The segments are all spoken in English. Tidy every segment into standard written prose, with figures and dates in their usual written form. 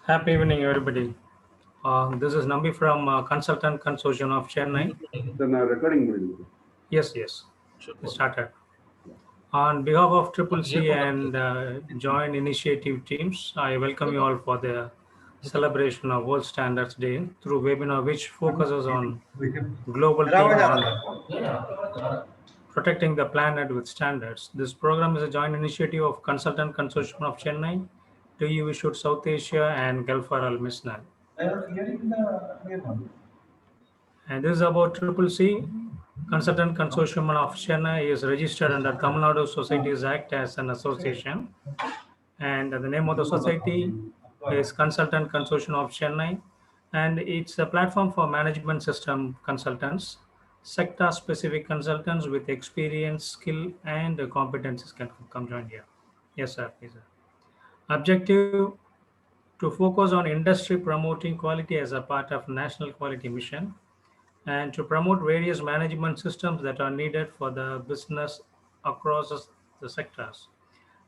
Happy evening, everybody. This is Nambi from Consultant Consortium of Chennai. Then recording. Yes, we started. On behalf of Triple C and joint initiative teams, I welcome you all for the celebration of World Standards Day through webinar which focuses on global theme on protecting the planet with standards. This program is a joint initiative of Consultant Consortium of Chennai, TU Issued South Asia and Gulfar Al Misnan. And this is about Triple C. Consultant Consortium of Chennai is registered under Tamil Nadu Societies Act as an association. And the name of the society is Consultant Consortium of Chennai. And it's a platform for management system consultants, sector specific consultants with experience, skill, and competencies can come join here. Yes, sir. Yes, sir. Objective to focus on industry promoting quality as a part of national quality mission and to promote various management systems that are needed for the business across the sectors.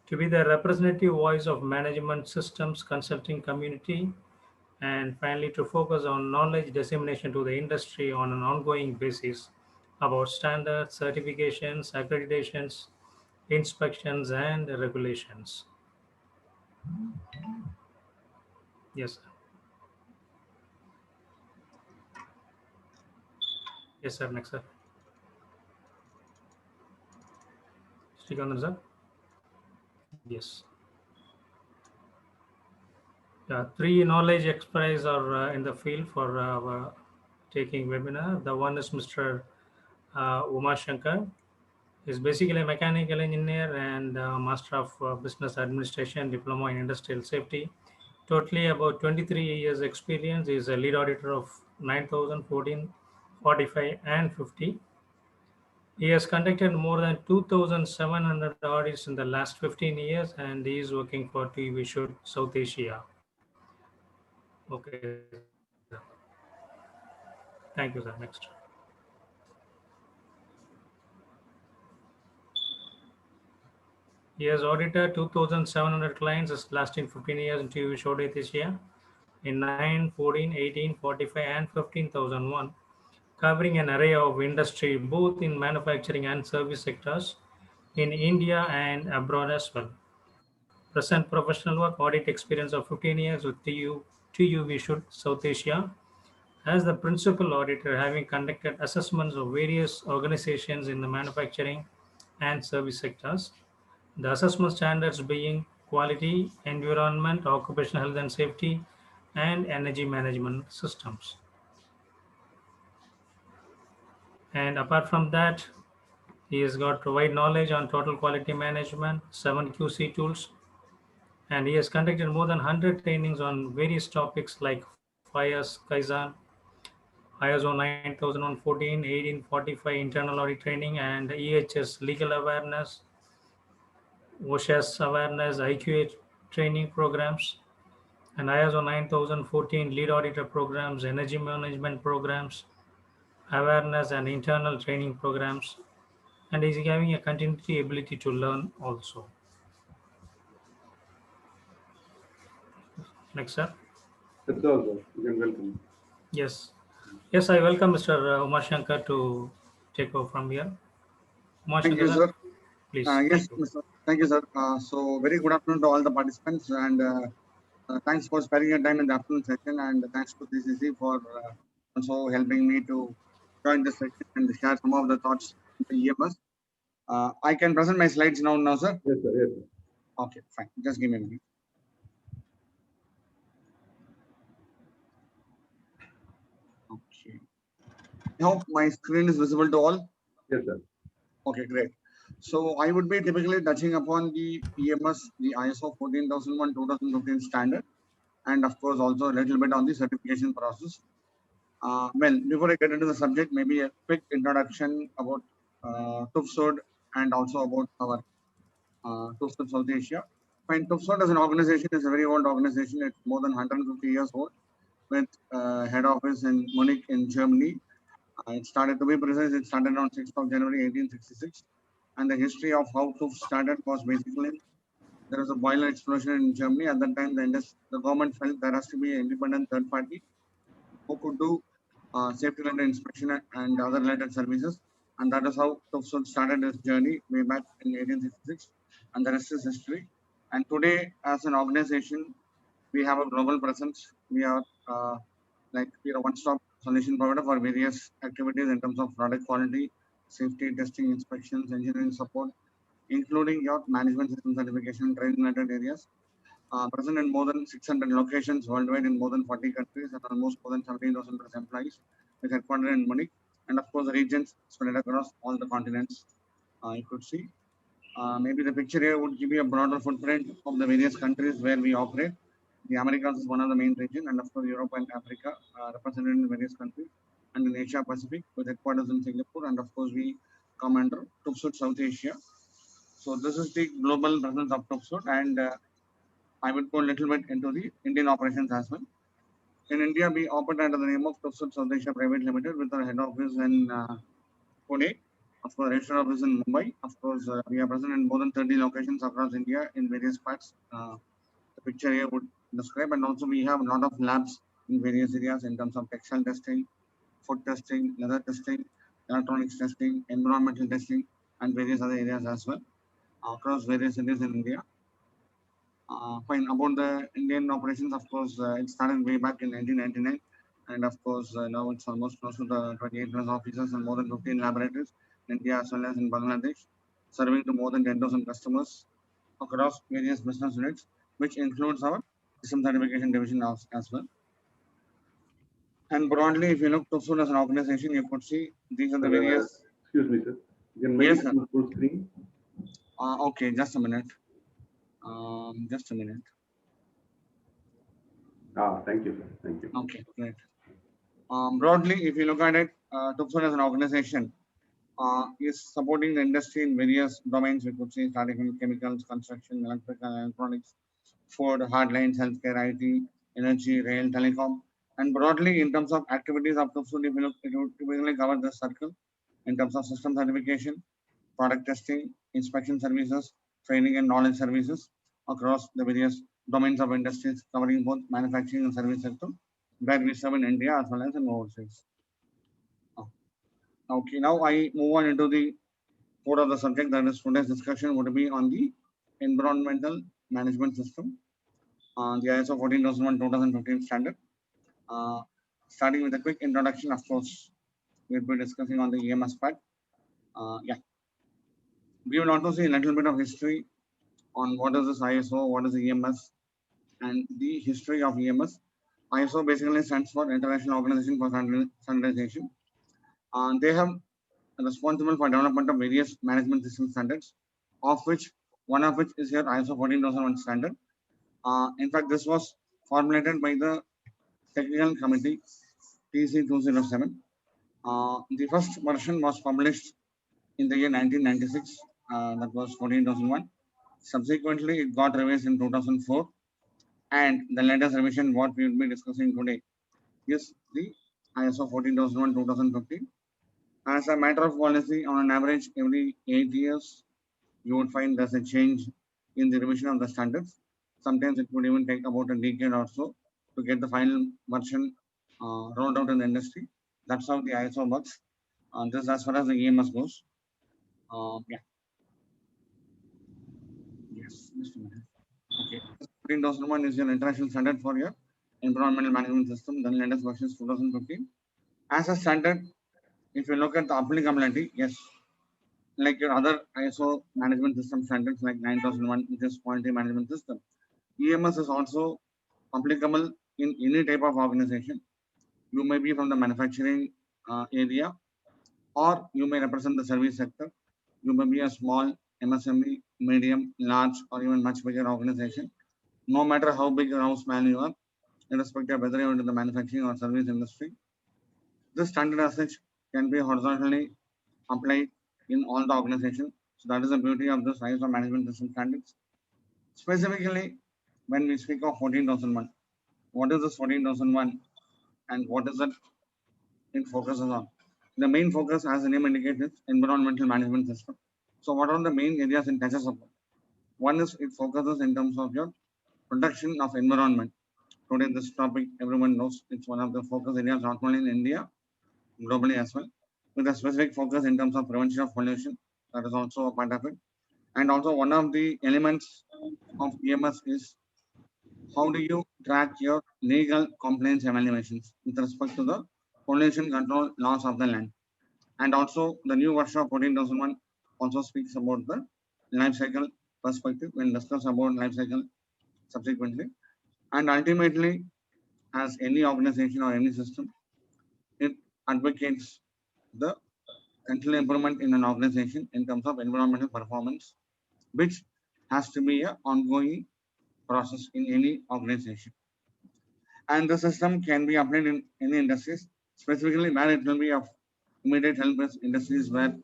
To be the representative voice of management systems consulting community, and finally to focus on knowledge dissemination to the industry on an ongoing basis about standards, certifications, accreditations, inspections, and regulations. Yes, sir. Yes, sir. Next, sir. Srikandan, sir. Yes. Three knowledge experts are in the field for taking webinar. The one is Mr. Uma Shankar. He's basically a mechanical engineer and master of business administration, diploma in industrial safety. Totally about 23 years experience. He's a lead auditor of 9014, 45, and 50. He has conducted more than 2,700 audits in the last 15 years, and he is working for TU Issued South Asia. Okay. Thank you, sir. Next. He has audited 2,700 clients lasting 15 years in TU Issued Asia in 9, 14, 18, 45, and 15,001, covering an array of industry both in manufacturing and service sectors in India and abroad as well. Present professional work audit experience of 15 years with TU Issued South Asia as the principal auditor, having conducted assessments of various organizations in the manufacturing and service sectors. The assessment standards being quality, environment, occupational health and safety, and energy management systems. And apart from that, he has got wide knowledge on total quality management, 7 QC tools, and he has conducted more than 100 trainings on various topics like FIRES, Kaizen, ISO 9014, 1845 internal audit training, and EHS legal awareness, OSHA's awareness, IQA training programs, and ISO 9014 lead auditor programs, energy management programs, awareness and internal training programs, and is having a continuity ability to learn also. Next, sir. That's all, sir. You can welcome. Yes. Yes, I welcome Mr. Uma Shankar to take over from here. Uma Thank you, Shankar, sir. please. Yes, Mr. Thank you, sir. So, very good afternoon to all the participants, and thanks for sparing your time in the afternoon session, and thanks to CCC for also helping me to join this session and share some of the thoughts on the EMS. I can present my slides now, sir? Yes, sir. Yes, sir. Okay, fine. Just give me a minute. Okay. I hope my screen is visible to all. Yes, sir. Okay, great. So I would be typically touching upon the EMS, the ISO 14001 2015 standard, and of course also a little bit on the certification process. Well, before I get into the subject, maybe a quick introduction about TÜV and also about our TÜV South Asia. Fine, TÜV as an organization is a very old organization. It's more than 150 years old, with head office in Munich in Germany. It started, to be precise, it started on 6th of January 1866. And the history of how TÜV started was basically there was a boiler explosion in Germany. At that time, the government felt there has to be an independent third party who could do safety related inspection and other related services. And that is how Tufsud started its journey way back in 1866. And the rest is history. And today, as an organization, we have a global presence. We are we are a one-stop solution provider for various activities in terms of product quality, safety testing, inspections, engineering support, including your management system certification, training related areas. Present in more than 600 locations worldwide in more than 40 countries and almost more than 17,000 plus employees, with headquartered in Munich, and of course the regions spread across all the continents. You could see. Maybe the picture here would give you a broader footprint of the various countries where we operate. The Americas is one of the main regions, and of course Europe and Africa represented in various countries, and in Asia Pacific with headquarters in Singapore, and of course we come under Tufsud South Asia. So this is the global presence of Tufsud, and I will go a little bit into the Indian operations as well. In India, we operate under the name of Tufsud South Asia Private Limited with our head office in Pune. Of course, registered office in Mumbai. Of course, we are present in more than 30 locations across India in various parts. The picture here would describe, and also we have a lot of labs in various areas in terms of textile testing, food testing, leather testing, electronics testing, environmental testing, and various other areas as well across various cities in India. Fine. About the Indian operations, of course, it started way back in 1999. And of course, now it's almost close to the 28 plus offices and more than 15 laboratories in India as well as in Bangladesh, serving to more than 10,000 customers across various business units, which includes our system certification division as well. And broadly, if you look to Tufsud as an organization, you could see these are the various. Excuse me, sir. You can make Yes, it sir. full screen. Okay, just a minute. Just a minute. Thank you, sir. Thank you. Okay, great. Broadly, if you look at it, Tufsud as an organization is supporting the industry in various domains. We could say starting from chemicals, construction, electrical, electronics, food, hardlines, healthcare, IT, energy, rail, telecom. And broadly, in terms of activities of Tufsud, if you look, it would typically cover this circle in terms of system certification, product testing, inspection services, training and knowledge services across the various domains of industries, covering both manufacturing and service sector, where we serve in India as well as in overseas. Okay, now I move on into the core of the subject, that is today's discussion would be on the environmental management system, the ISO 14001:2015 standard. Starting with a quick introduction, of course, we'll be discussing on the EMS part. We will also see a little bit of history on what is this ISO, what is the EMS, and the history of EMS. ISO basically stands for International Organization for Standardization. They have responsible for development of various management system standards, of which one of which is here ISO 14001 standard. In fact, this was formulated by the Technical Committee TC 207. The first version was published in the year 1996. That was 14001. Subsequently, it got revised in 2004. And the latest revision, what we will be discussing today, is the ISO 14001:2015. As a matter of policy, on an average, every 8 years, you would find there's a change in the revision of the standards. Sometimes it would even take about a decade or so to get the final version rolled out in the industry. That's how the ISO works. This is as far as the EMS goes. Yes, just a minute. Okay. 14001 is your international standard for your environmental management system. The latest version is 2015. As a standard, if you look at the applicability, yes, like your other ISO management system standards like 9001, which is quality management system, EMS is also applicable in any type of organization. You may be from the manufacturing area, or you may represent the service sector. You may be a small MSME, medium, large, or even much bigger organization. No matter how big or how small you are, irrespective of whether you're into the manufacturing or service industry, this standard as such can be horizontally applied in all the organizations. So that is the beauty of this ISO management system standards. Specifically, when we speak of 14001, what is this 14001 and what is it focuses on? The main focus, as the name indicates, is environmental management system. So what are the main areas it touches upon? One is it focuses in terms of your protection of environment. Today, this topic everyone knows it's one of the focus areas not only in India, globally as well, with a specific focus in terms of prevention of pollution. That is also a part of it. And also one of the elements of EMS is how do you track your legal compliance evaluations with respect to the pollution control laws of the land. And also the new version of 14,001 also speaks about the life cycle perspective. We'll discuss about life cycle subsequently. And ultimately, as any organization or any system, it advocates the continual improvement in an organization in terms of environmental performance, which has to be an ongoing process in any organization. And the system can be applied in any industries, specifically where it will be of immediate help is industries where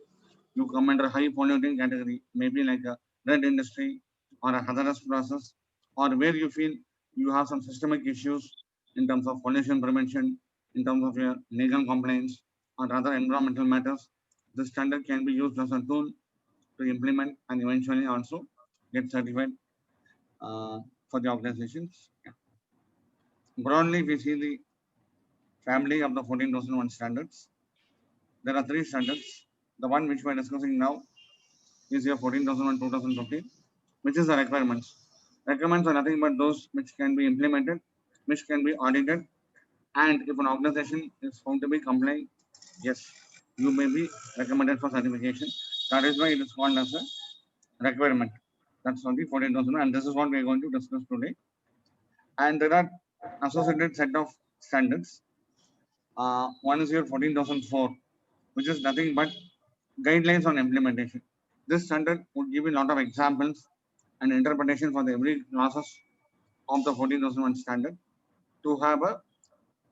you come under high polluting category, maybe like a red industry or a hazardous process, or where you feel you have some systemic issues in terms of pollution prevention, in terms of your legal complaints or other environmental matters. This standard can be used as a tool to implement and eventually also get certified for the organizations. Broadly, we see the family of the 14,001 standards. There are three standards. The one which we are discussing now is your 14,001 2015, which is the requirements. Requirements are nothing but those which can be implemented, which can be audited, and if an organization is found to be compliant, yes, you may be recommended for certification. That is why it is called as a requirement. That's only 14,000, and this is what we are going to discuss today. And there are associated set of standards. One is your 14,004, which is nothing but guidelines on implementation. This standard would give you a lot of examples and interpretation for the every clauses of the 14,001 standard to have a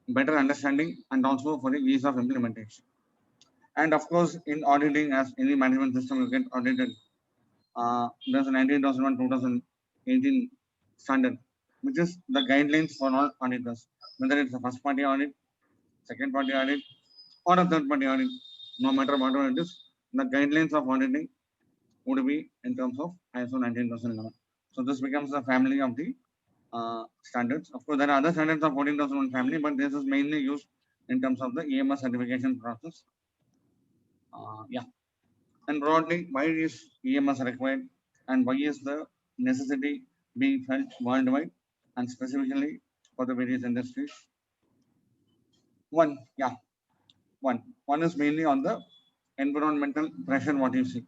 better understanding and also for the ease of implementation. And of course, in auditing, as any management system will get audited, there's a 19,001 2018 standard, which is the guidelines for all auditors, whether it's a first party audit, second party audit, or a third party audit, no matter what it is, the guidelines of auditing would be in terms of ISO 19011. So this becomes the family of the standards. Of course, there are other standards of 14,001 family, but this is mainly used in terms of the EMS certification process. Yeah. And broadly, why is EMS required and why is the necessity being felt worldwide and specifically for the various industries? One, yeah, one is mainly on the environmental pressure, what you see.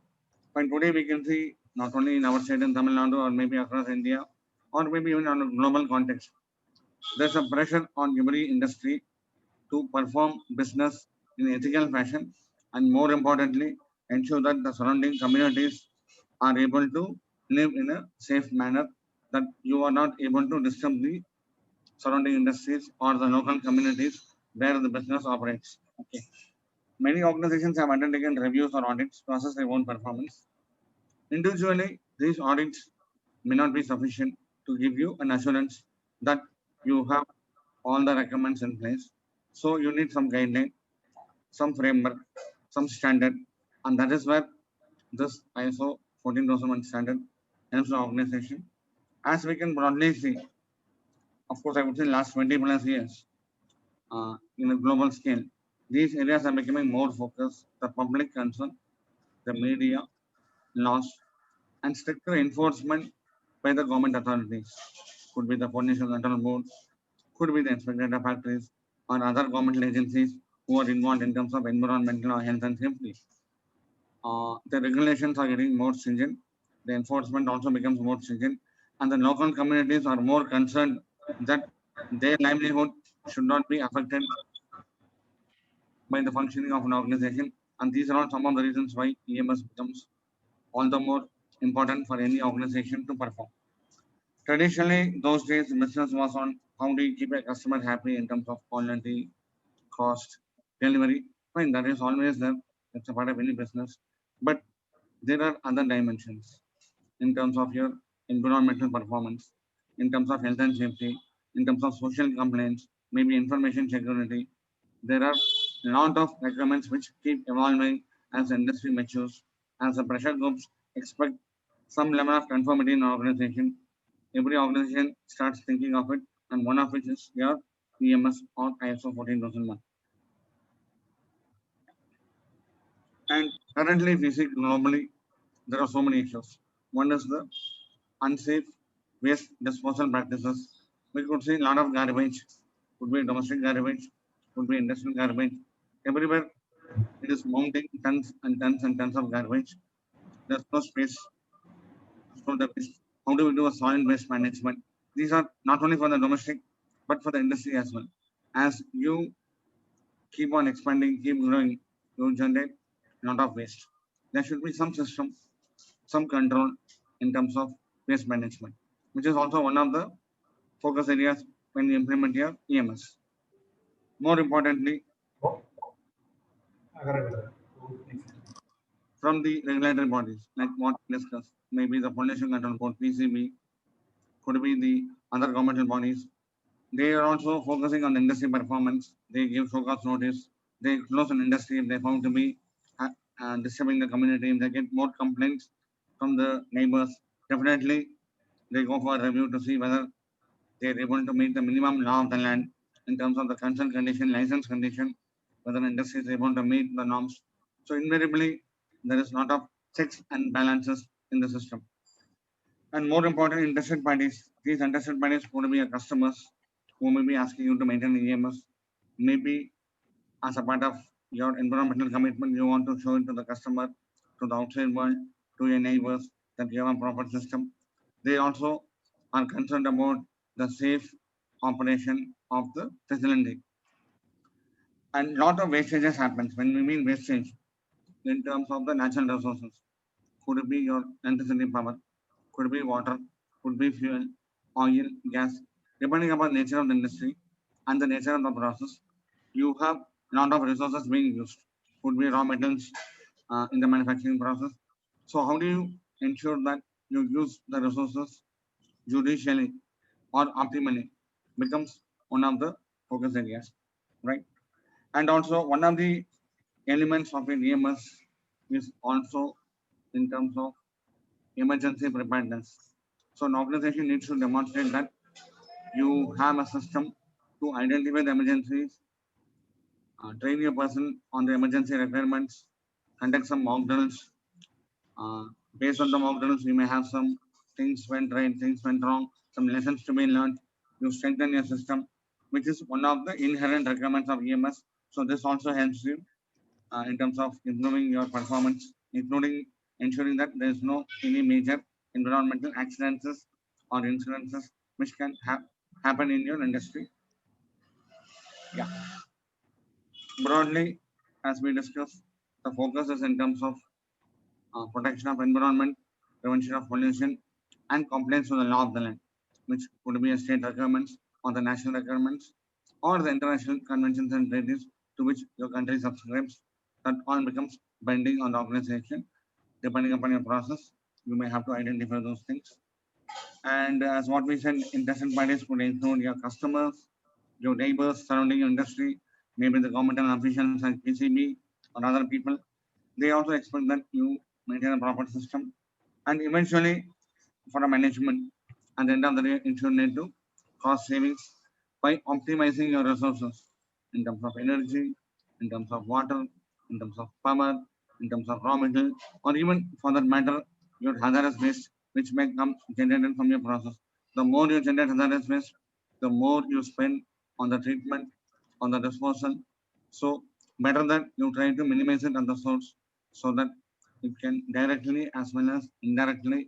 But today we can see not only in our state in Tamil Nadu or maybe across India or maybe even on a global context, there's a pressure on every industry to perform business in ethical fashion and more importantly, ensure that the surrounding communities are able to live in a safe manner, that you are not able to disturb the surrounding industries or the local communities where the business operates. Okay. Many organizations have undertaken reviews or audits to assess their own performance. Individually, these audits may not be sufficient to give you an assurance that you have all the requirements in place. So you need some guideline, some framework, some standard, and that is where this ISO 14,001 standard helps the organization. As we can broadly see, of course, I would say last 20 plus years, in a global scale, these areas are becoming more focused. The public concern, the media, laws, and stricter enforcement by the government authorities. Could be the pollution control board, could be the inspectorate of factories, or other governmental agencies who are involved in terms of environmental or health and safety. The regulations are getting more stringent. The enforcement also becomes more stringent, and the local communities are more concerned that their livelihood should not be affected by the functioning of an organization. And these are all some of the reasons why EMS becomes all the more important for any organization to perform. Traditionally, those days, business was on how do you keep a customer happy in terms of quality, cost, delivery. Fine, that is always there. It's a part of any business. But there are other dimensions in terms of your environmental performance, in terms of health and safety, in terms of social complaints, maybe information security. There are a lot of requirements which keep evolving as the industry matures, as the pressure groups expect some level of conformity in organization. Every organization starts thinking of it, and one of which is your EMS or ISO 14001. And currently, if you see globally, there are so many issues. One is the unsafe waste disposal practices. We could see a lot of garbage, could be domestic garbage, could be industrial garbage. Everywhere it is mounting tons and tons and tons of garbage. There's no space to store the waste. How do we do a solid waste management? These are not only for the domestic, but for the industry as well. As you keep on expanding, keep growing, you generate a lot of waste. There should be some system, some control in terms of waste management, which is also one of the focus areas when you implement your EMS. More importantly, from the regulatory bodies, like what we discussed, maybe the Pollution Control Board, PCB, could be the other governmental bodies. They are also focusing on industry performance. They give show cause notice. They close an industry if they found to be disturbing the community. If they get more complaints from the neighbors, definitely they go for a review to see whether they are able to meet the minimum law of the land in terms of the consent condition, license condition, whether the industry is able to meet the norms. So invariably, there is a lot of checks and balances in the system. And more important, interested parties. These interested parties could be your customers who may be asking you to maintain EMS. Maybe as a part of your environmental commitment, you want to show it to the customer, to the outside world, to your neighbors that you have a proper system. They also are concerned about the safe operation of the facility. And lot of wastages happens. When we mean wastage in terms of the natural resources, could it be your electricity power, could be water, could be fuel, oil, gas, depending upon nature of the industry and the nature of the process, you have a lot of resources being used. Could be raw metals in the manufacturing process. So how do you ensure that you use the resources judicially or optimally becomes one of the focus areas, right? And also one of the elements of an EMS is also in terms of emergency preparedness. So an organization needs to demonstrate that you have a system to identify the emergencies, train your person on the emergency requirements, conduct some mock drills. Based on the mock drills, you may have some things went right, things went wrong, some lessons to be learned. You strengthen your system, which is one of the inherent requirements of EMS. So this also helps you in terms of improving your performance, including ensuring that there is no any major environmental accidents or incidences which can happen in your industry. Yeah, broadly, as we discussed, the focus is in terms of protection of environment, prevention of pollution, and compliance with the law of the land, which could be a state requirements or the national requirements or the international conventions and treaties to which your country subscribes. That all becomes binding on the organization. Depending upon your process, you may have to identify those things. And as what we said, interested parties could include your customers, your neighbors surrounding your industry, maybe the governmental officials like PCB or other people. They also expect that you maintain a proper system. And eventually, for a management, at the end of the day, it should lead to cost savings by optimizing your resources in terms of energy, in terms of water, in terms of power, in terms of raw material, or even for that matter, your hazardous waste, which may come generated from your process. The more you generate hazardous waste, the more you spend on the treatment, on the disposal. So better that you try to minimize it at the source so that it can directly as well as indirectly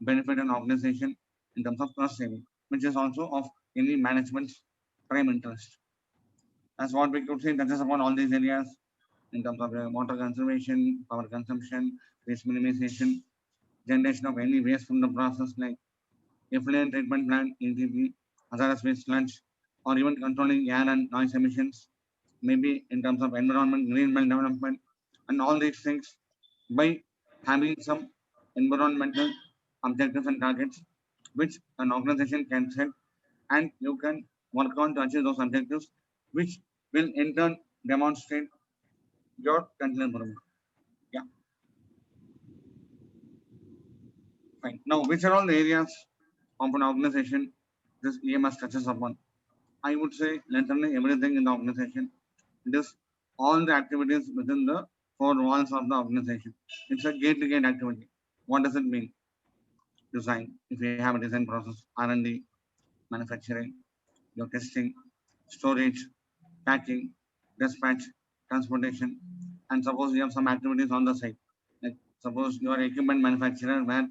benefit an organization in terms of cost saving, which is also of any management's prime interest. As what we could say, touches upon all these areas in terms of water conservation, power consumption, waste minimization, generation of any waste from the process like effluent treatment plant, ETP, hazardous waste sludge, or even controlling air and noise emissions, maybe in terms of environment, green belt development, and all these things by having some environmental objectives and targets which an organization can set and you can work on to achieve those objectives, which will in turn demonstrate your continual improvement. Yeah. Fine. Now, which are all the areas of an organization this EMS touches upon? I would say literally everything in the organization. It is all the activities within the four walls of the organization. It's a gate-to-gate activity. What does it mean? Design. If you have a design process, R&D, manufacturing, your testing, storage, packing, dispatch, transportation, and suppose you have some activities on the side. Like suppose you are equipment manufacturer where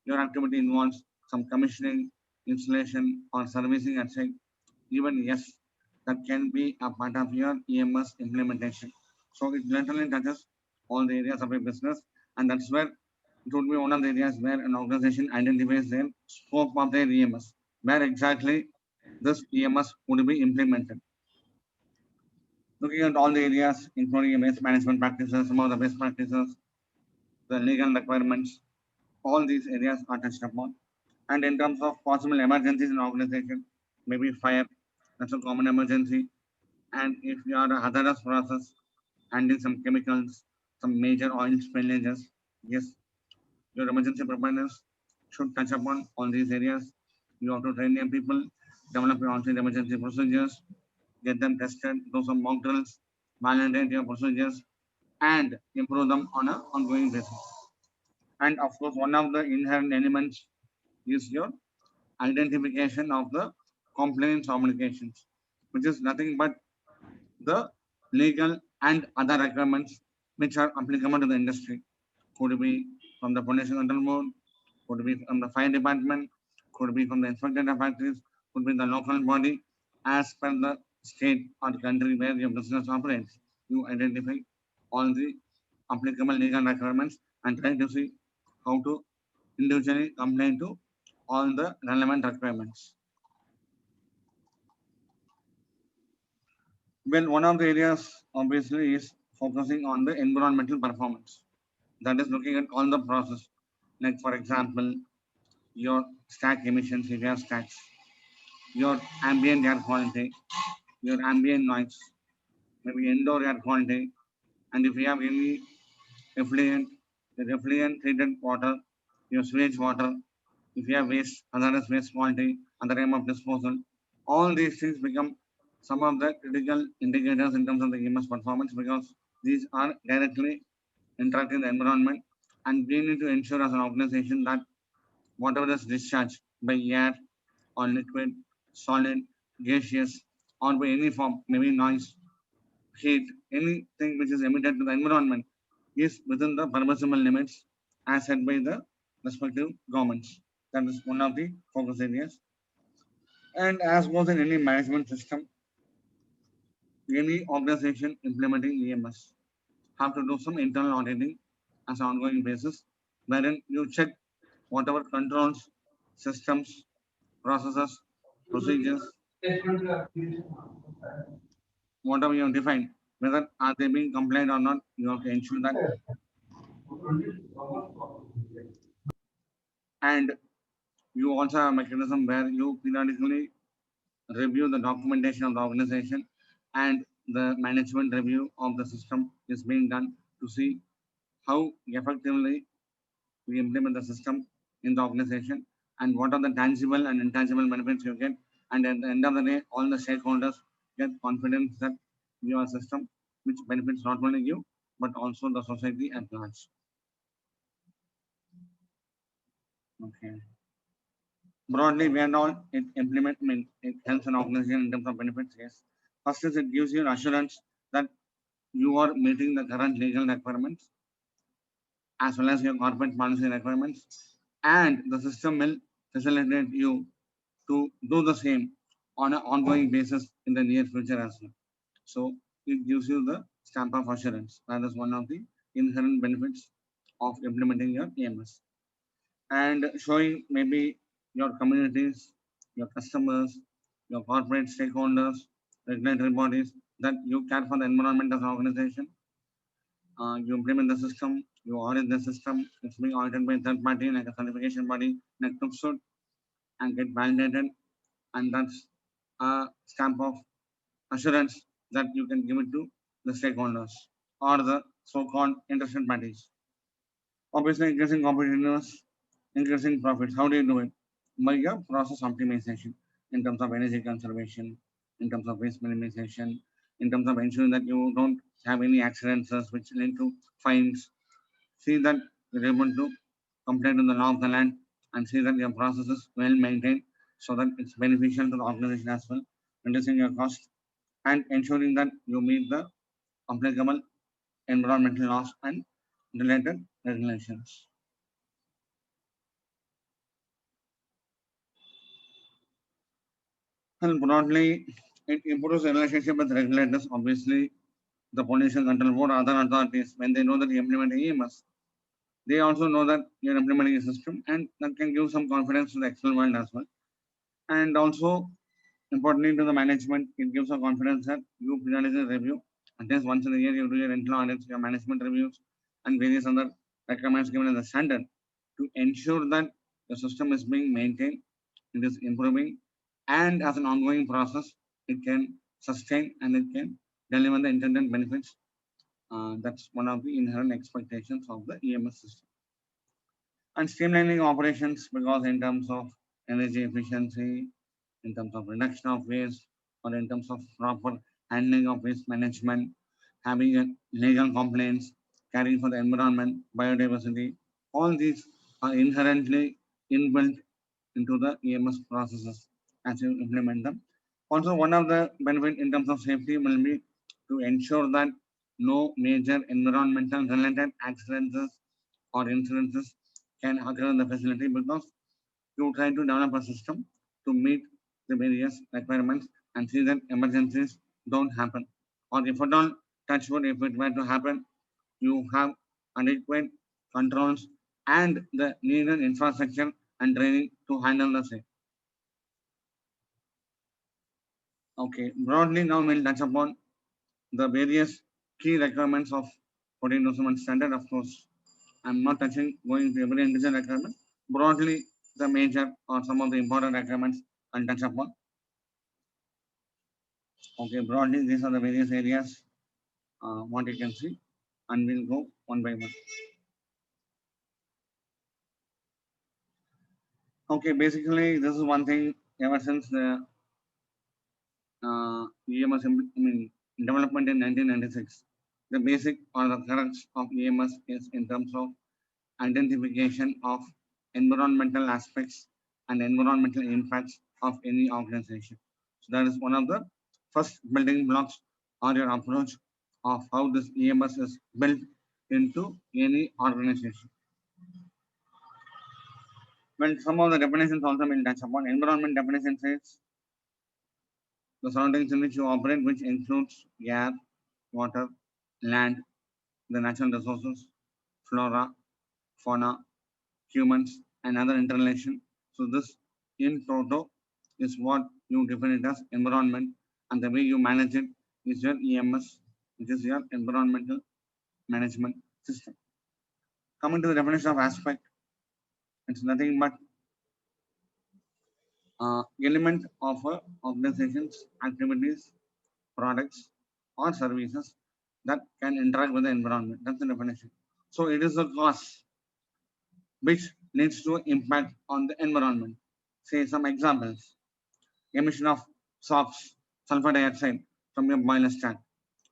your activity involves some commissioning, installation, or servicing at site. Even yes, that can be a part of your EMS implementation. So it literally touches all the areas of a business, and that's where it would be one of the areas where an organization identifies their scope of their EMS, where exactly this EMS would be implemented. Looking at all the areas, including waste management practices, some of the best practices, the legal requirements, all these areas are touched upon. And in terms of possible emergencies in organization, maybe fire, that's a common emergency. And if you are a hazardous process, handling some chemicals, some major oil spillages, yes, your emergency preparedness should touch upon all these areas. You have to train your people, develop your on-site emergency procedures, get them tested, do some mock drills, validate your procedures, and improve them on an ongoing basis. And of course, one of the inherent elements is your identification of the compliance obligations, which is nothing but the legal and other requirements which are applicable to the industry. Could be from the pollution control board, could be from the fire department, could be from the inspector of factories, could be the local body as per the state or country where your business operates. You identify all the applicable legal requirements and try to see how to individually comply to all the relevant requirements. Well, one of the areas obviously is focusing on the environmental performance. That is looking at all the process. Like for example, your stack emissions, if you have stacks, your ambient air quality, your ambient noise, maybe indoor air quality, and if you have any effluent, the effluent treated water, your sewage water, if you have waste, hazardous waste quality, other time of disposal, all these things become some of the critical indicators in terms of the EMS performance because these are directly interacting the environment, and we need to ensure as an organization that whatever is discharged by air or liquid, solid, gaseous, or by any form, maybe noise, heat, anything which is emitted to the environment is within the permissible limits as set by the respective governments. That is one of the focus areas. And as was in any management system, any organization implementing EMS have to do some internal auditing as an ongoing basis, wherein you check whatever controls, systems, processes, procedures, whatever you have defined, whether are they being compliant or not, you have to ensure that. And you also have a mechanism where you periodically review the documentation of the organization and the management review of the system is being done to see how effectively we implement the system in the organization and what are the tangible and intangible benefits you get. And at the end of the day, all the stakeholders get confidence that you have a system which benefits not only you, but also the society at large. Okay. Broadly, we are all it it helps an organization in terms of benefits. Yes. First is it gives you an assurance that you are meeting the current legal requirements as well as your corporate policy requirements, and the system will facilitate you to do the same on an ongoing basis in the near future as well. So it gives you the stamp of assurance. That is one of the inherent benefits of implementing your EMS. And showing maybe your communities, your customers, your corporate stakeholders, regulatory bodies that you care for the environment as an organization. You implement the system, you audit the system, it's being audited by a third party like a certification body like TÜV and get validated, and that's a stamp of assurance that you can give it to the stakeholders or the so-called interested parties. Obviously, increasing competitiveness, increasing profits. How do you do it? By your process optimization in terms of energy conservation, in terms of waste minimization, in terms of ensuring that you don't have any accidents which lead to fines. See that you're able to comply to the law of the land and see that your process is well maintained so that it's beneficial to the organization as well, reducing your cost and ensuring that you meet the applicable environmental laws and related regulations. And broadly, it improves the relationship with regulators. Obviously, the pollution control board, other authorities, when they know that you implement EMS, they also know that you're implementing a system, and that can give some confidence to the external world as well. And also, importantly to the management, it gives a confidence that you periodically review. At least once in a year, you do your internal audits, your management reviews, and various other requirements given as a standard to ensure that the system is being maintained, it is improving, and as an ongoing process, it can sustain and it can deliver the intended benefits. That's one of the inherent expectations of the EMS system. And streamlining operations, because in terms of energy efficiency, in terms of reduction of waste, or in terms of proper handling of waste management, having a legal complaints, caring for the environment, biodiversity, all these are inherently inbuilt into the EMS processes as you implement them. Also, one of the benefit in terms of safety will be to ensure that no major environmental related accidents or incidences can occur in the facility, because you try to develop a system to meet the various requirements and see that emergencies don't happen. Or if at all, touch wood, if it were to happen, you have adequate controls and the needed infrastructure and training to handle the same. Okay, broadly now we'll touch upon the various key requirements of 14,001 standard. Of course, I'm not going to every individual requirement. Broadly, the major or some of the important requirements I'll touch upon. Okay, broadly, these are the various areas what you can see, and we'll go one by one. Okay, basically, this is one thing ever since the EMS development in 1996. The basic or the crux of EMS is in terms of identification of environmental aspects and environmental impacts of any organization. So that is one of the first building blocks or your approach of how this EMS is built into any organization. Well, some of the definitions also will touch upon. Environment definition says the surroundings in which you operate, which includes air, water, land, the natural resources, flora, fauna, humans, and other interrelation. So this in toto is what you define it as environment, and the way you manage it is your EMS, which is your environmental management system. Coming to the definition of aspect, it's nothing but element of a organization's activities, products, or services that can interact with the environment. That's the definition. So it is a cause which leads to impact on the environment. Say some examples: emission of SOx, sulfur dioxide from your boiler stack.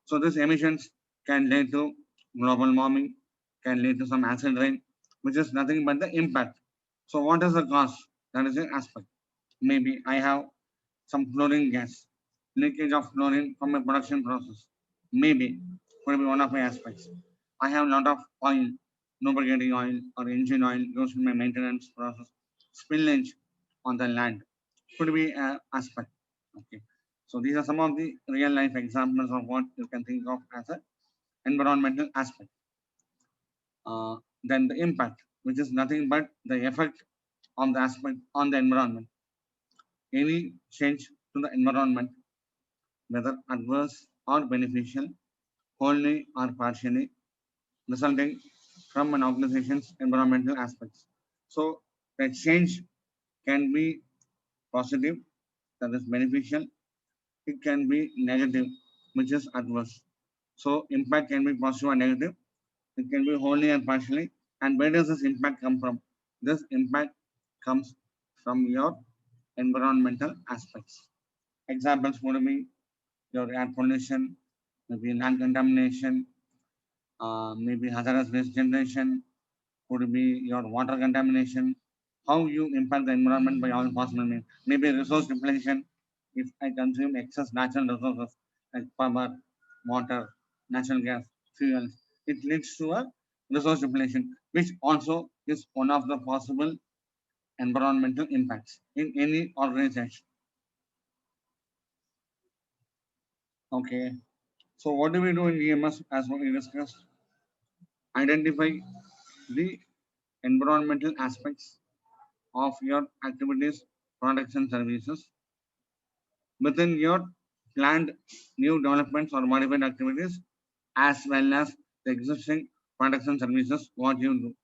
So these emissions can lead to global warming, can lead to some acid rain, which is nothing but the impact. So what is the cause? That is the aspect. Maybe I have some chlorine gas, leakage of chlorine from a production process. Maybe could be one of my aspects. I have a lot of oil, lubricating oil or engine oil used in my maintenance process. Spillage on the land could be an aspect. Okay. So these are some of the real life examples of what you can think of as an environmental aspect. Then the impact, which is nothing but the effect of the aspect on the environment. Any change to the environment, whether adverse or beneficial, wholly or partially, resulting from an organization's environmental aspects. So the change can be positive, that is beneficial. It can be negative, which is adverse. So impact can be positive or negative. It can be wholly and partially. And where does this impact come from? this impact comes from your environmental aspects. Examples would be your air pollution, maybe land contamination, maybe hazardous waste generation, could be your water contamination, how you impact the environment by all possible means. Maybe resource depletion, if I consume excess natural resources like power, water, natural gas, fuels, it leads to a resource depletion, which also is one of the possible environmental impacts in any organization. Okay, so what do we do in EMS as we discussed? Identify the environmental aspects of your activities, products, and services within your planned new developments or modified activities, as well as the existing products and services what you do.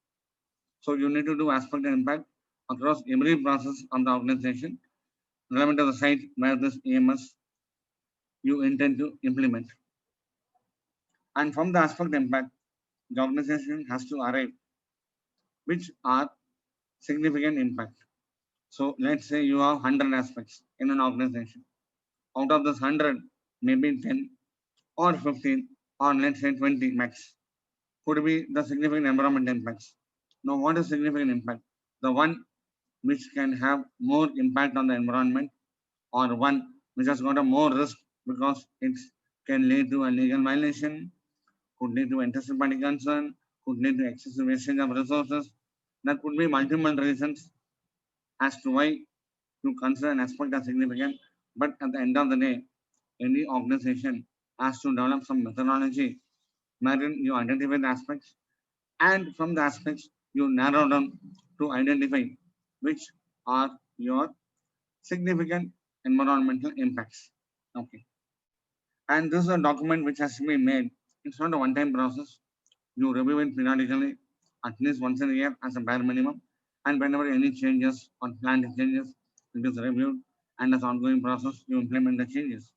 So you need to do aspect and impact across every process of the organization relevant to the site where this EMS you intend to implement. And from the aspect impact, the organization has to arrive which are significant impact. So let's say you have 100 aspects in an organization. Out of this 100, maybe 10 or 15 or let's say 20 max could be the significant environmental impacts. Now, what is significant impact? The one which can have more impact on the environment or one which has got a more risk because it can lead to a legal violation, could lead to interested party concern, could lead to excessive wastage of resources. There could be multiple reasons as to why you consider an aspect as significant. But at the end of the day, any organization has to develop some methodology wherein you identify the aspects and from the aspects you narrow down to identify which are your significant environmental impacts. Okay. And this is a document which has to be made. It's not a one-time process. You review it periodically, at least once a year as a bare minimum. And whenever any changes or planned changes, it is reviewed. And as ongoing process, you implement the changes.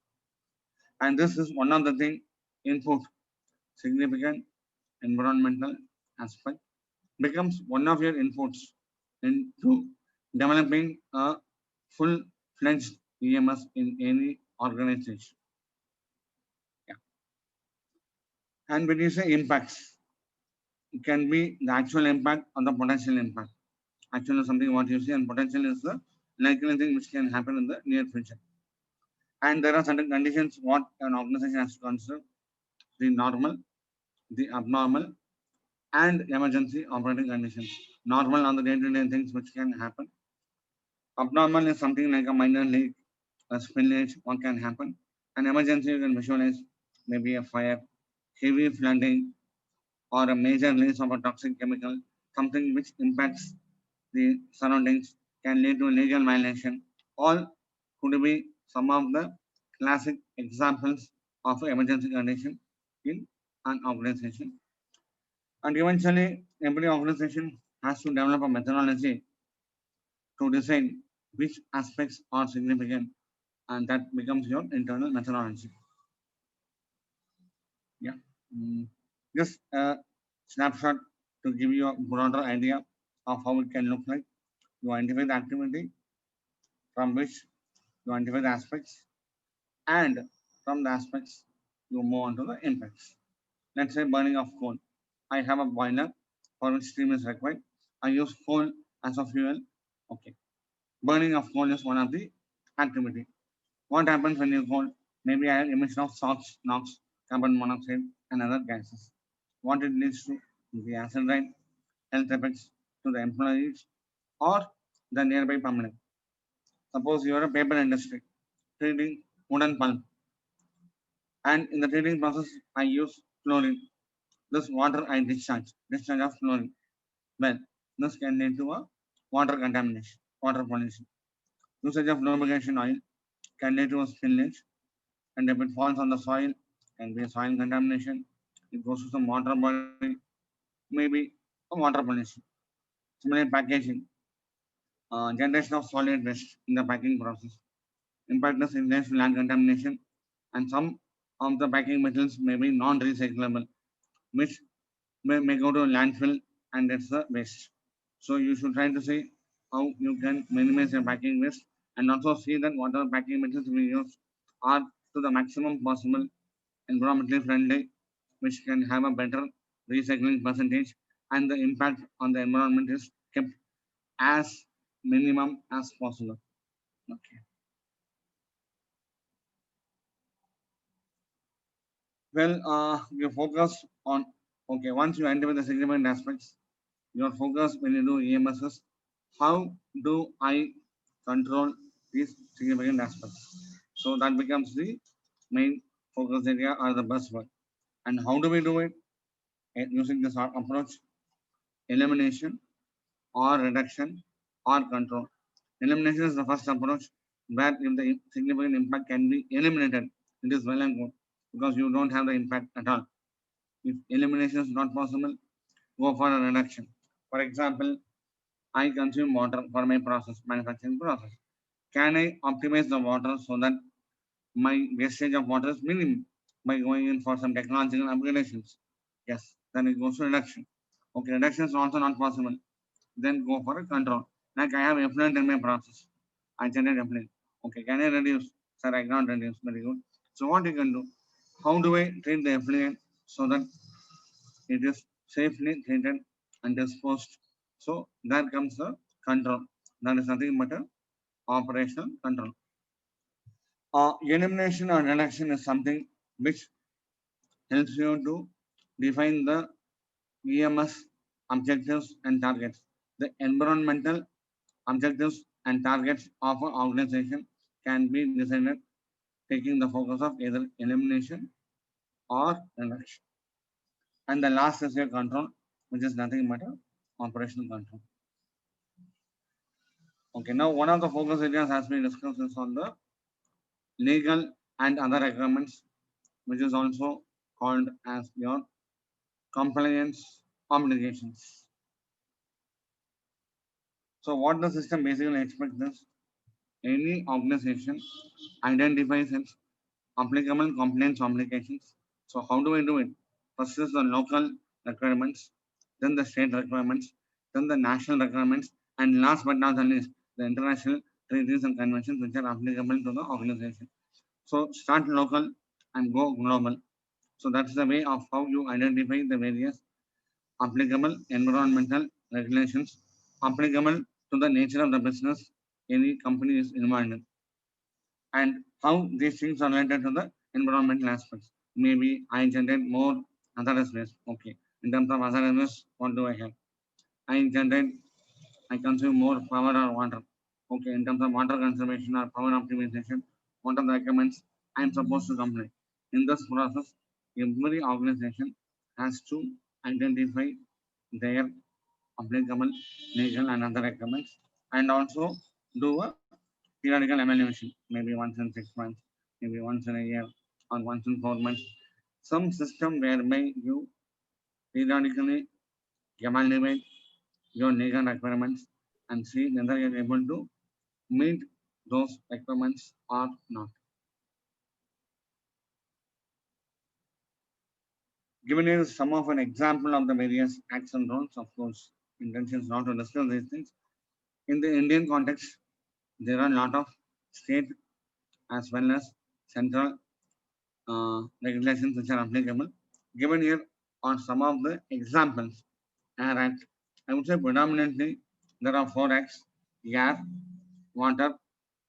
And this is one of the thing input significant environmental aspect becomes one of your inputs into developing a full-fledged EMS in any organization. Yeah. And when you say impacts, it can be the actual impact or the potential impact. Actual is something what you see, and potential is the likely thing which can happen in the near future. And there are certain conditions what an organization has to consider: the normal, the abnormal, and emergency operating conditions. Normal on the day-to-day things which can happen. Abnormal is something like a minor leak, a spillage, what can happen. An emergency you can visualize maybe a fire, heavy flooding, or a major release of a toxic chemical, something which impacts the surroundings, can lead to a legal violation. All could be some of the classic examples of emergency condition in an organization. And eventually, every organization has to develop a methodology to decide which aspects are significant, and that becomes your internal methodology. Yeah. Just a snapshot to give you a broader idea of how it can look like. You identify the activity from which you identify the aspects, and from the aspects, you move on to the impacts. Let's say burning of coal. I have a boiler for which steam is required. I use coal as a fuel. Okay. Burning of coal is one of the activity. What happens when you coal? Maybe I have emission of SOx, NOx, carbon monoxide, and other gases. What it leads to? The acid rain, health effects to the employees or the nearby public. Suppose you are a paper industry treating wooden pulp, and in the treating process, I use chlorine. This water I discharge of chlorine. Well, this can lead to a water contamination, water pollution. Usage of lubrication oil can lead to a spillage, and if it falls on the soil, can be a soil contamination. It goes to some water body, maybe a water pollution. Similarly, packaging, generation of solid waste in the packing process. Impact is relates to land contamination, and some of the packing materials may be non-recyclable, which may go to landfill and it's the waste. So you should try to see how you can minimize your packing waste and also see that whatever packing methods we use are to the maximum possible environmentally friendly, which can have a better recycling percentage, and the impact on the environment is kept as minimum as possible. Okay. Well, you focus on, okay, once you identify the significant aspects, your focus when you do EMS is how do I control these significant aspects? So that becomes the main focus area or the buzzword. And how do we do it? Using this approach, elimination or reduction or control. Elimination is the first approach where if the significant impact can be eliminated, it is well and good because you don't have the impact at all. If elimination is not possible, go for a reduction. For example, I consume water for my manufacturing process. Can I optimize the water so that my wastage of water is minimum by going in for some technological upgradations? Yes, then it goes to reduction. Okay, reduction is also not possible. Then go for a control. Like I have effluent in my process. I generate effluent. Okay, can I reduce? Sir, I cannot reduce. Very good. So what you can do? How do I treat the effluent so that it is safely treated and disposed? So that comes the control. That is nothing but a operational control. Elimination or reduction is something which helps you to define the EMS objectives and targets. The environmental objectives and targets of an organization can be decided taking the focus of either elimination or reduction. And the last is your control, which is nothing but a operational control. Okay, now one of the focus areas has been discussed is on the legal and other requirements, which is also called as your compliance obligations. So what the system basically expects is any organization identifies its applicable compliance obligations. So how do I do it? First is the local requirements, then the state requirements, then the national requirements, and last but not the least, the international treaties and conventions which are applicable to the organization. So start local and go global. So that's the way of how you identify the various applicable environmental regulations applicable to the nature of the business any company is involved in, and how these things are related to the environmental aspects. Maybe I generate more hazardous waste. Okay. In terms of hazardous waste, what do I have? I consume more power or water. Okay. In terms of water conservation or power optimization, what are the requirements I am supposed to comply? In this process, every organization has to identify their applicable legal and other requirements and also do a periodical evaluation, maybe once in 6 months, maybe once in a year, or once in 4 months. Some system whereby you periodically evaluate your legal requirements and see whether you're able to meet those requirements or not. Given here is some of an example of the various acts and rules, of course, intention is not to discuss these things. In the Indian context, there are a lot of state as well as central regulations which are applicable. Given here are some of the examples. Air Act. I would say predominantly there are 4 acts: air, water,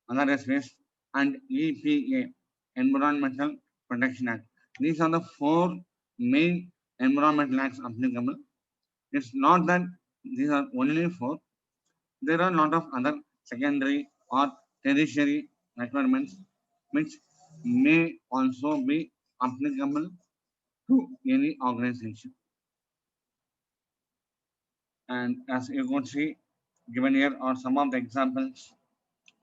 other airspace, and EPA, Environmental Protection Act. These are the 4 main environmental acts applicable. It's not that these are only 4. There are a lot of other secondary or tertiary requirements which may also be applicable to any organization. And as you could see, given here are some of the examples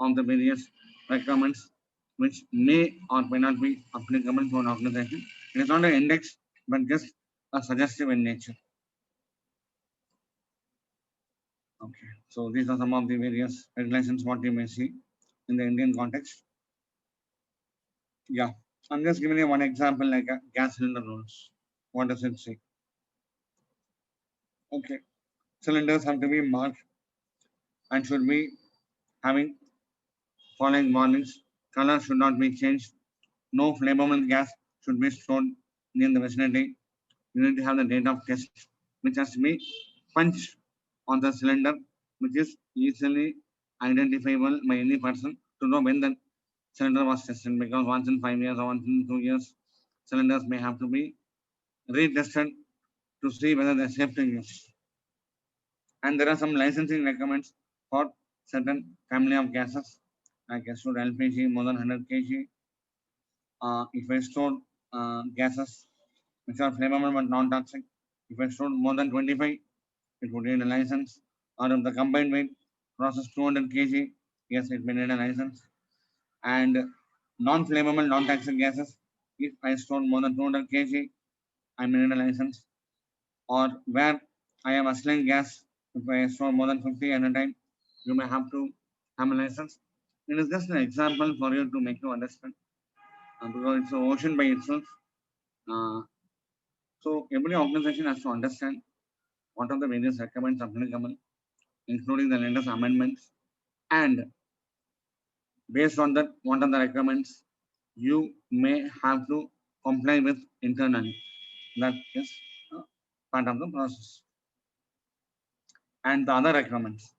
of the various requirements which may or may not be applicable to an organization. It is not an index, but just a suggestive in nature. Okay, so these are some of the various regulations what you may see in the Indian context. Yeah, I'm just giving you one example like gas cylinder rules. What does it say? Okay, cylinders have to be marked and should be having following warnings. Color should not be changed. No flammable gas should be stored in the vicinity. You need to have the date of test, which has to be punched on the cylinder, which is easily identifiable by any person to know when the cylinder was tested. Because once in 5 years or once in 2 years, cylinders may have to be retested to see whether they're safe to use. And there are some licensing requirements for certain family of gases, like stored LPG more than 100 kg. If I stored gases which are flammable but non-toxic, if I stored more than 25, it would need a license. Or if the combined weight crosses 200 kg, yes, it may need a license. And non-flammable, non-toxic gases, if I store more than 200 kg, I may need a license. Or where I have acetylene gas, if I store more than 50 at a time, you may have to have a license. It is just an example for you to make you understand, because it's an ocean by itself. So every organization has to understand what are the various requirements applicable, including the latest amendments, and based on that, what are the requirements you may have to comply with internally. That is part of the process. And the other requirements,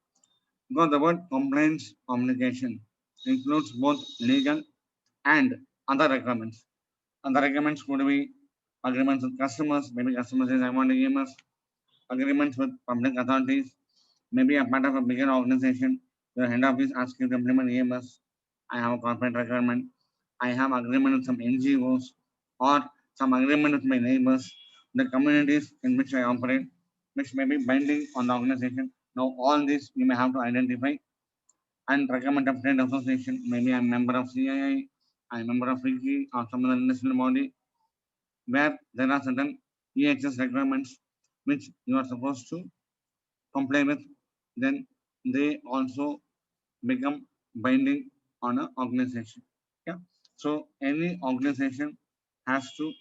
because the word compliance obligation includes both legal and other requirements. Other requirements could be agreements with customers, maybe customers says I want EMS, agreements with public authorities, maybe a part of a bigger organization, the head office asks you to implement EMS. I have a corporate requirement. I have agreement with some NGOs or some agreement with my neighbors, the communities in which I operate, which may be binding on the organization. Now, all this you may have to identify and recommend of trade association. Maybe I'm a member of CII, I'm a member of FICCI or some other national body where there are certain EHS requirements which you are supposed to comply with, then they also become binding on an organization. Yeah. So any organization has to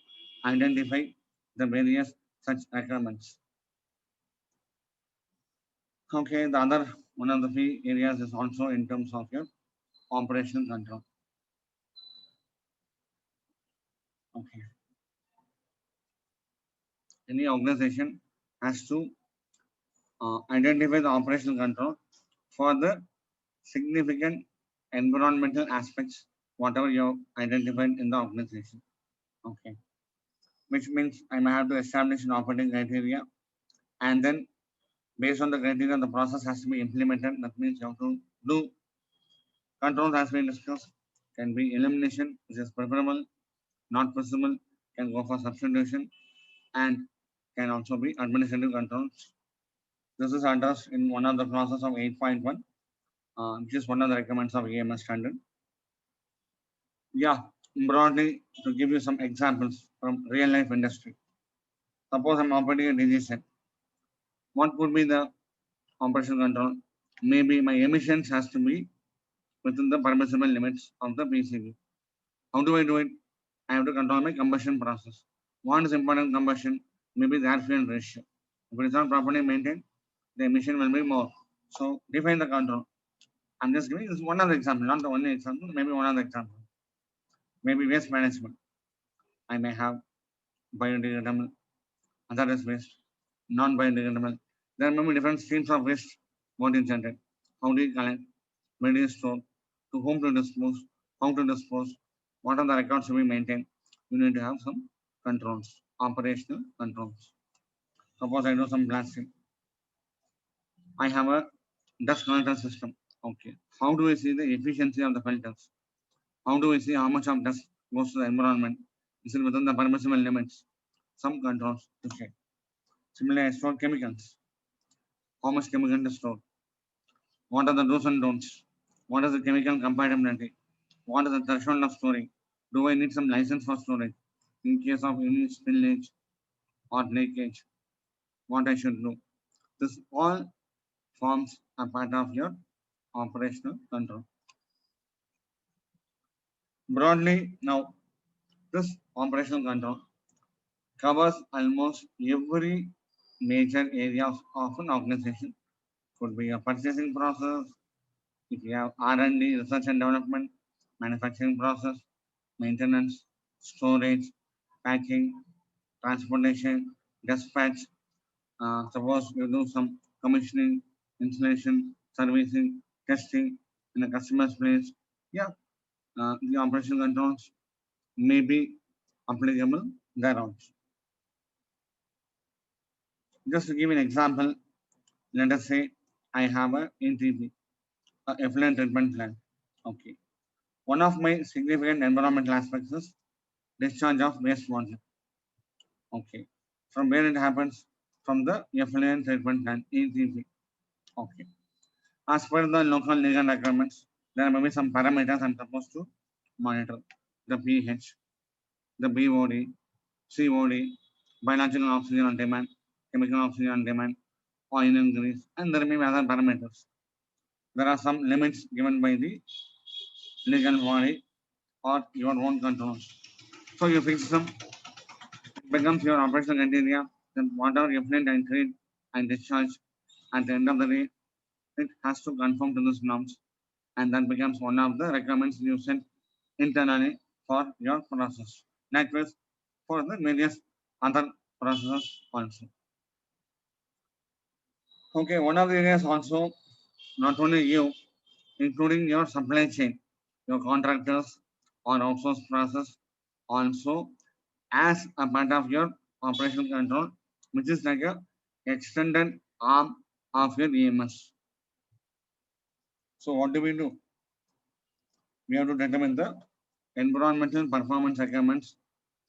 identify the various such requirements. Okay, the other one of the key areas is also in terms of your operational control. Okay. Any organization has to identify the operational control for the significant environmental aspects, whatever you identified in the organization. Okay. Which means I may have to establish an operating criteria, and then based on the criteria, the process has to be implemented. That means you have to do controls as we discussed, can be elimination, which is preferable, not possible, can go for substitution, and can also be administrative controls. This is addressed in one of the clauses of 8.1, which is one of the requirements of EMS standard. Yeah, broadly, to give you some examples from real life industry. Suppose I'm operating a DG set. What could be the operational control? Maybe my emissions has to be within the permissible limits of the PCB. How do I do it? I have to control my combustion process. What is important combustion? Maybe the air fuel ratio. If it is not properly maintained, the emission will be more. So define the control. I'm just giving this one of the example, not the only example, maybe one of the example. Maybe waste management. I may have biodegradable, hazardous waste, non-biodegradable. There may be different streams of waste. What is generated? How do you collect? Where do you store? To whom to dispose? How to dispose? What are the records to be maintained? You need to have some controls, operational controls. Suppose I do some blasting. I have a dust collector system. Okay. How do I see the efficiency of the filters? How do I see how much of dust goes to the environment? Is it within the permissible limits? Some controls to check. Similarly, I store chemicals. How much chemical to store? What are the do's and don'ts? What is the chemical compatibility? What is the threshold of storing? Do I need some license for storage? In case of any spillage or leakage, what I should do? This all forms a part of your operational control. Broadly, now this operational control covers almost every major areas of an organization. Could be a purchasing process, if you have R&D, research and development, manufacturing process, maintenance, storage, packing, transportation, dispatch. Suppose you do some commissioning, installation, servicing, testing in a customer's place. Yeah, the operation controls may be applicable there also. Just to give an example, let us say I have a NTP, a effluent treatment plant. Okay. One of my significant environmental aspects is discharge of wastewater. Okay. From where it happens? From the effluent treatment plant, ETP. Okay. As per the local legal requirements, there may be some parameters I'm supposed to monitor. The pH, the BOD, COD, biological oxygen on demand, chemical oxygen on demand, oil and grease, and there may be other parameters. There are some limits given by the legal body or your own controls. So you fix them, it becomes your operational criteria, then whatever effluent and treat and discharge at the end of the day, it has to conform to these norms, and that becomes one of the requirements you set internally for your process. Likewise, for the various other processes also. Okay, one of the areas also, not only you, including your supply chain, your contractors or outsource process also as a part of your operational control, which is like a extended arm of your EMS. So what do? We have to determine the environmental performance requirements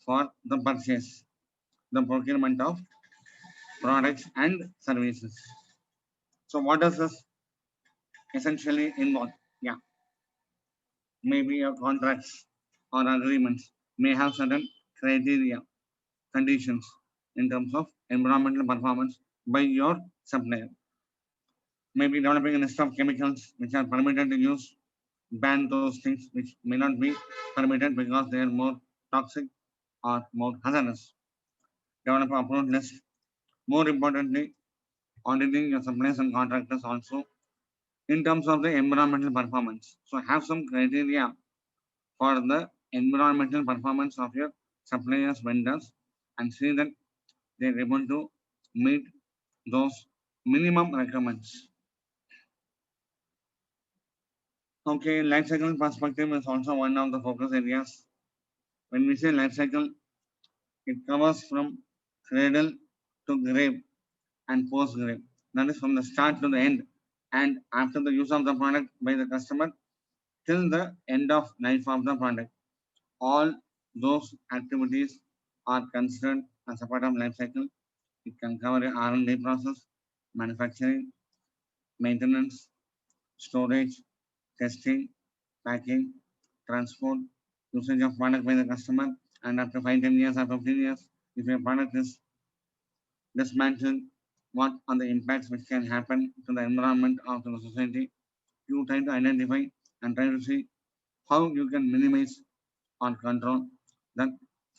for the purchase, the procurement of products and services. So what does this essentially involve? Yeah, maybe your contracts or agreements may have certain criteria, conditions in terms of environmental performance by your supplier. Maybe developing a list of chemicals which are permitted to use, ban those things which may not be permitted because they are more toxic or more hazardous. Develop a approved list. More importantly, auditing your suppliers and contractors also in terms of the environmental performance. So have some criteria for the environmental performance of your suppliers, vendors, and see that they're able to meet those minimum requirements. Okay, life cycle perspective is also one of the focus areas. When we say life cycle, it covers from cradle to grave and post grave. That is from the start to the end and after the use of the product by the customer till the end of life of the product. All those activities are considered as a part of life cycle. It can cover a R&D process, manufacturing, maintenance, storage, testing, packing, transport, usage of product by the customer, and after 5-10 years or 15 years, if your product is dismantled, what are the impacts which can happen to the environment or to the society? You try to identify and try to see how you can minimize or control that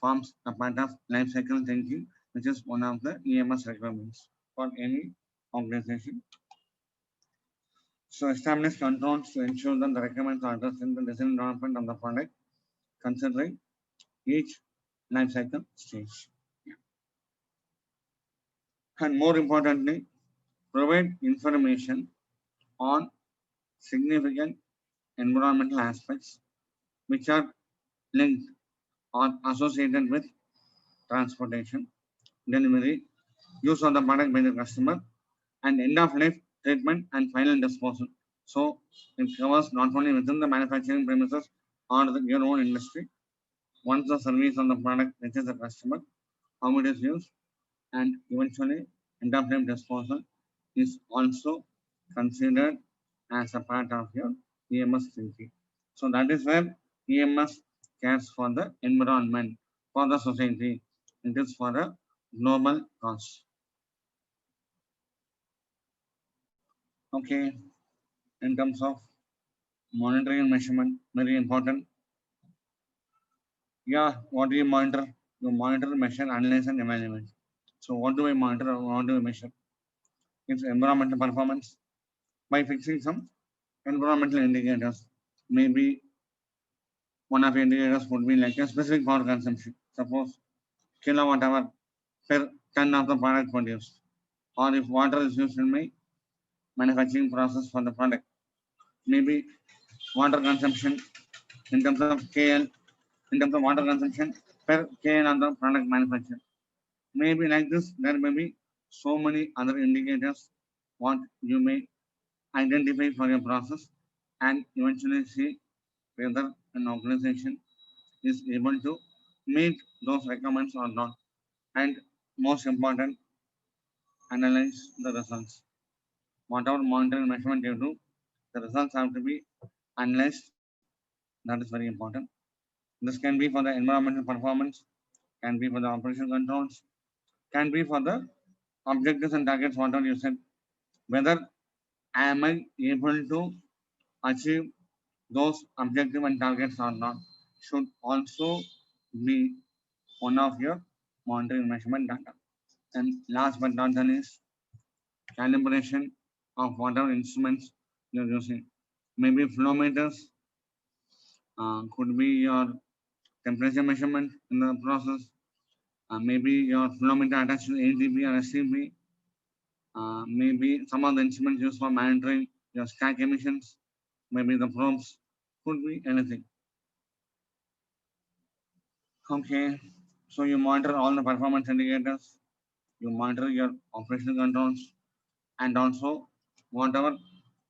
forms a part of life cycle thinking, which is one of the EMS requirements for any organization. So establish controls to ensure that the requirements are addressed in the design and development of the product, considering each life cycle stage. And more importantly, provide information on significant environmental aspects which are linked or associated with transportation, delivery, use of the product by the customer, and end of life treatment and final disposal. So it covers not only within the manufacturing premises or your own industry, once the service of the product reaches the customer, how it is used, and eventually end of life disposal is also considered as a part of your EMS thinking. So that is where EMS cares for the environment, for the society. It is for a global cause. Okay, in terms of monitoring and measurement, very important. Yeah, what do you monitor? You monitor, measure, analyze, and evaluate. So what do we monitor or what do we measure? It's environmental performance by fixing some environmental indicators. Maybe one of the indicators would be like a specific power consumption. Suppose kilowatt hour per ton of the product produced. Or if water is used in my manufacturing process for the product. Maybe water consumption in terms of KL, in terms of water consumption per KL on the product manufactured. Maybe like this, there may be so many other indicators what you may identify for your process and eventually see whether an organization is able to meet those requirements or not. And most important, analyze the results. Whatever monitoring measurement you do, the results have to be analyzed. That is very important. This can be for the environmental performance, can be for the operational controls, can be for the objectives and targets, whatever you said. Whether am I able to achieve those objectives and targets or not should also be one of your monitoring measurement data. And last but not the least, calibration of whatever instruments you're using. Maybe flow meters, could be your temperature measurement in the process, maybe your flow meter attached to ATP or STP, maybe some of the instruments used for monitoring your stack emissions, maybe the probes, could be anything. Okay, so you monitor all the performance indicators, you monitor your operational controls, and also whatever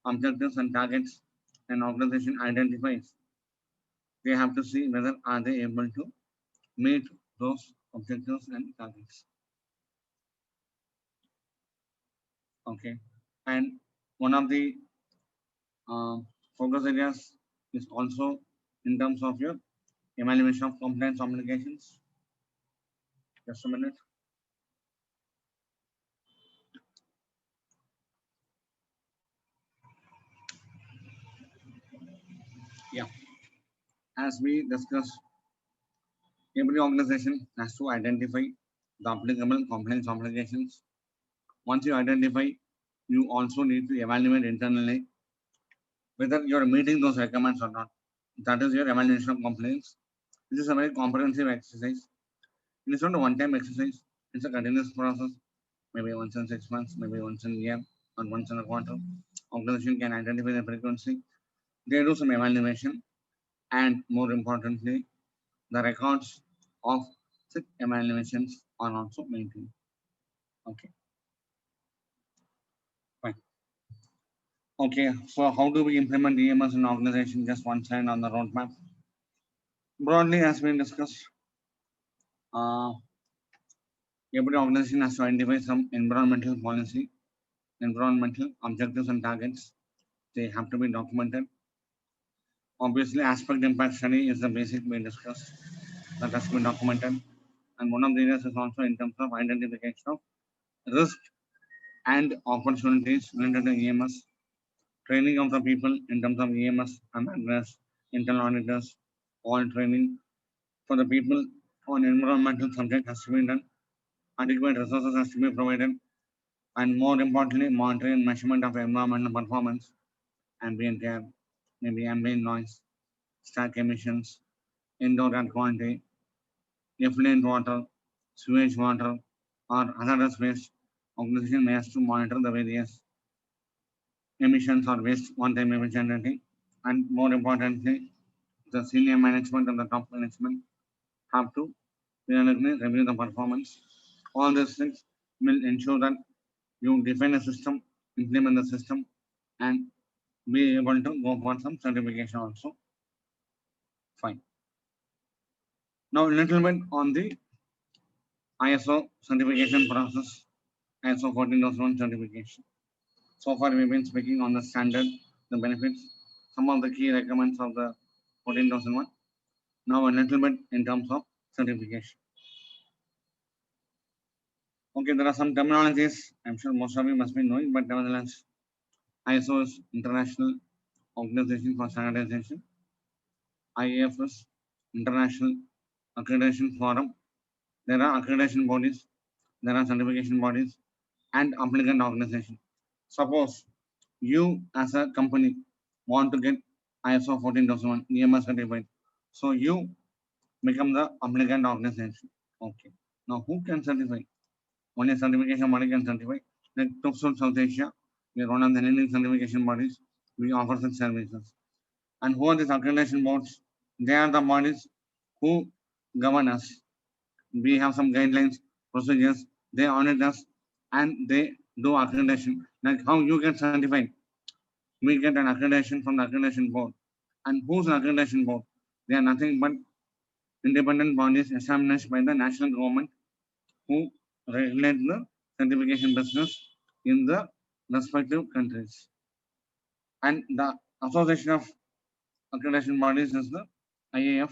objectives and targets an organization identifies, they have to see whether are they able to meet those objectives and targets. Okay, and one of the focus areas is also in terms of your evaluation of compliance obligations. Just a minute. Yeah, as we discussed, every organization has to identify the applicable compliance obligations. Once you identify, you also need to evaluate internally whether you are meeting those requirements or not. That is your evaluation of compliance. This is a very comprehensive exercise. It is not a one-time exercise. It's a continuous process. Maybe once in 6 months, maybe once in a year, or once in a quarter. Organization can identify the frequency. They do some evaluation, and more importantly, the records of such evaluations are also maintained. Okay, fine. Okay, so how do we implement EMS in organization? Just one slide on the roadmap. Broadly, as we discussed, every organization has to identify some environmental policy, environmental objectives and targets. They have to be documented. Obviously, aspect impact study is the basic we discussed. That has to be documented. And one of the areas is also in terms of identification of risk and opportunities related to EMS, training of the people in terms of EMS, awareness, internal auditors, all training for the people on environmental subject has to be done. Adequate resources has to be provided, and more importantly, monitoring and measurement of environmental performance, ambient air, maybe ambient noise, stack emissions, indoor air quality, effluent water, sewage water, or hazardous waste. Organization may have to monitor the various emissions or waste one-time emission generating, and more importantly, the senior management and the top management have to periodically review the performance. All these things will ensure that you define a system, implement the system, and be able to go for some certification also. Fine. Now, a little bit on the ISO certification process, ISO 14001 certification. So far, we've been speaking on the standard, the benefits, some of the key requirements of the 14001. Now, a little bit in terms of certification. Okay, there are some terminologies. I'm sure most of you must be knowing, but nevertheless, ISO is International Organization for Standardization. IAF is International Accreditation Forum. There are accreditation bodies there are certification bodies and applicant organization. Suppose you as a company want to get ISO 14001 EMS certified. So you become the applicant organization. Okay. Now who can certify? Only certification body can certify. Like TÜV South Asia, we are one of the leading certification bodies. We offer such services. And who are these accreditation boards? They are the bodies who govern us. We have some guidelines, procedures, they audit us, and they do accreditation. Like how you get certified, we get an accreditation from the accreditation board. And who's the accreditation board? They are nothing but independent bodies established by the national government who regulate the certification business in the respective countries. And the association of accreditation bodies is the IAF,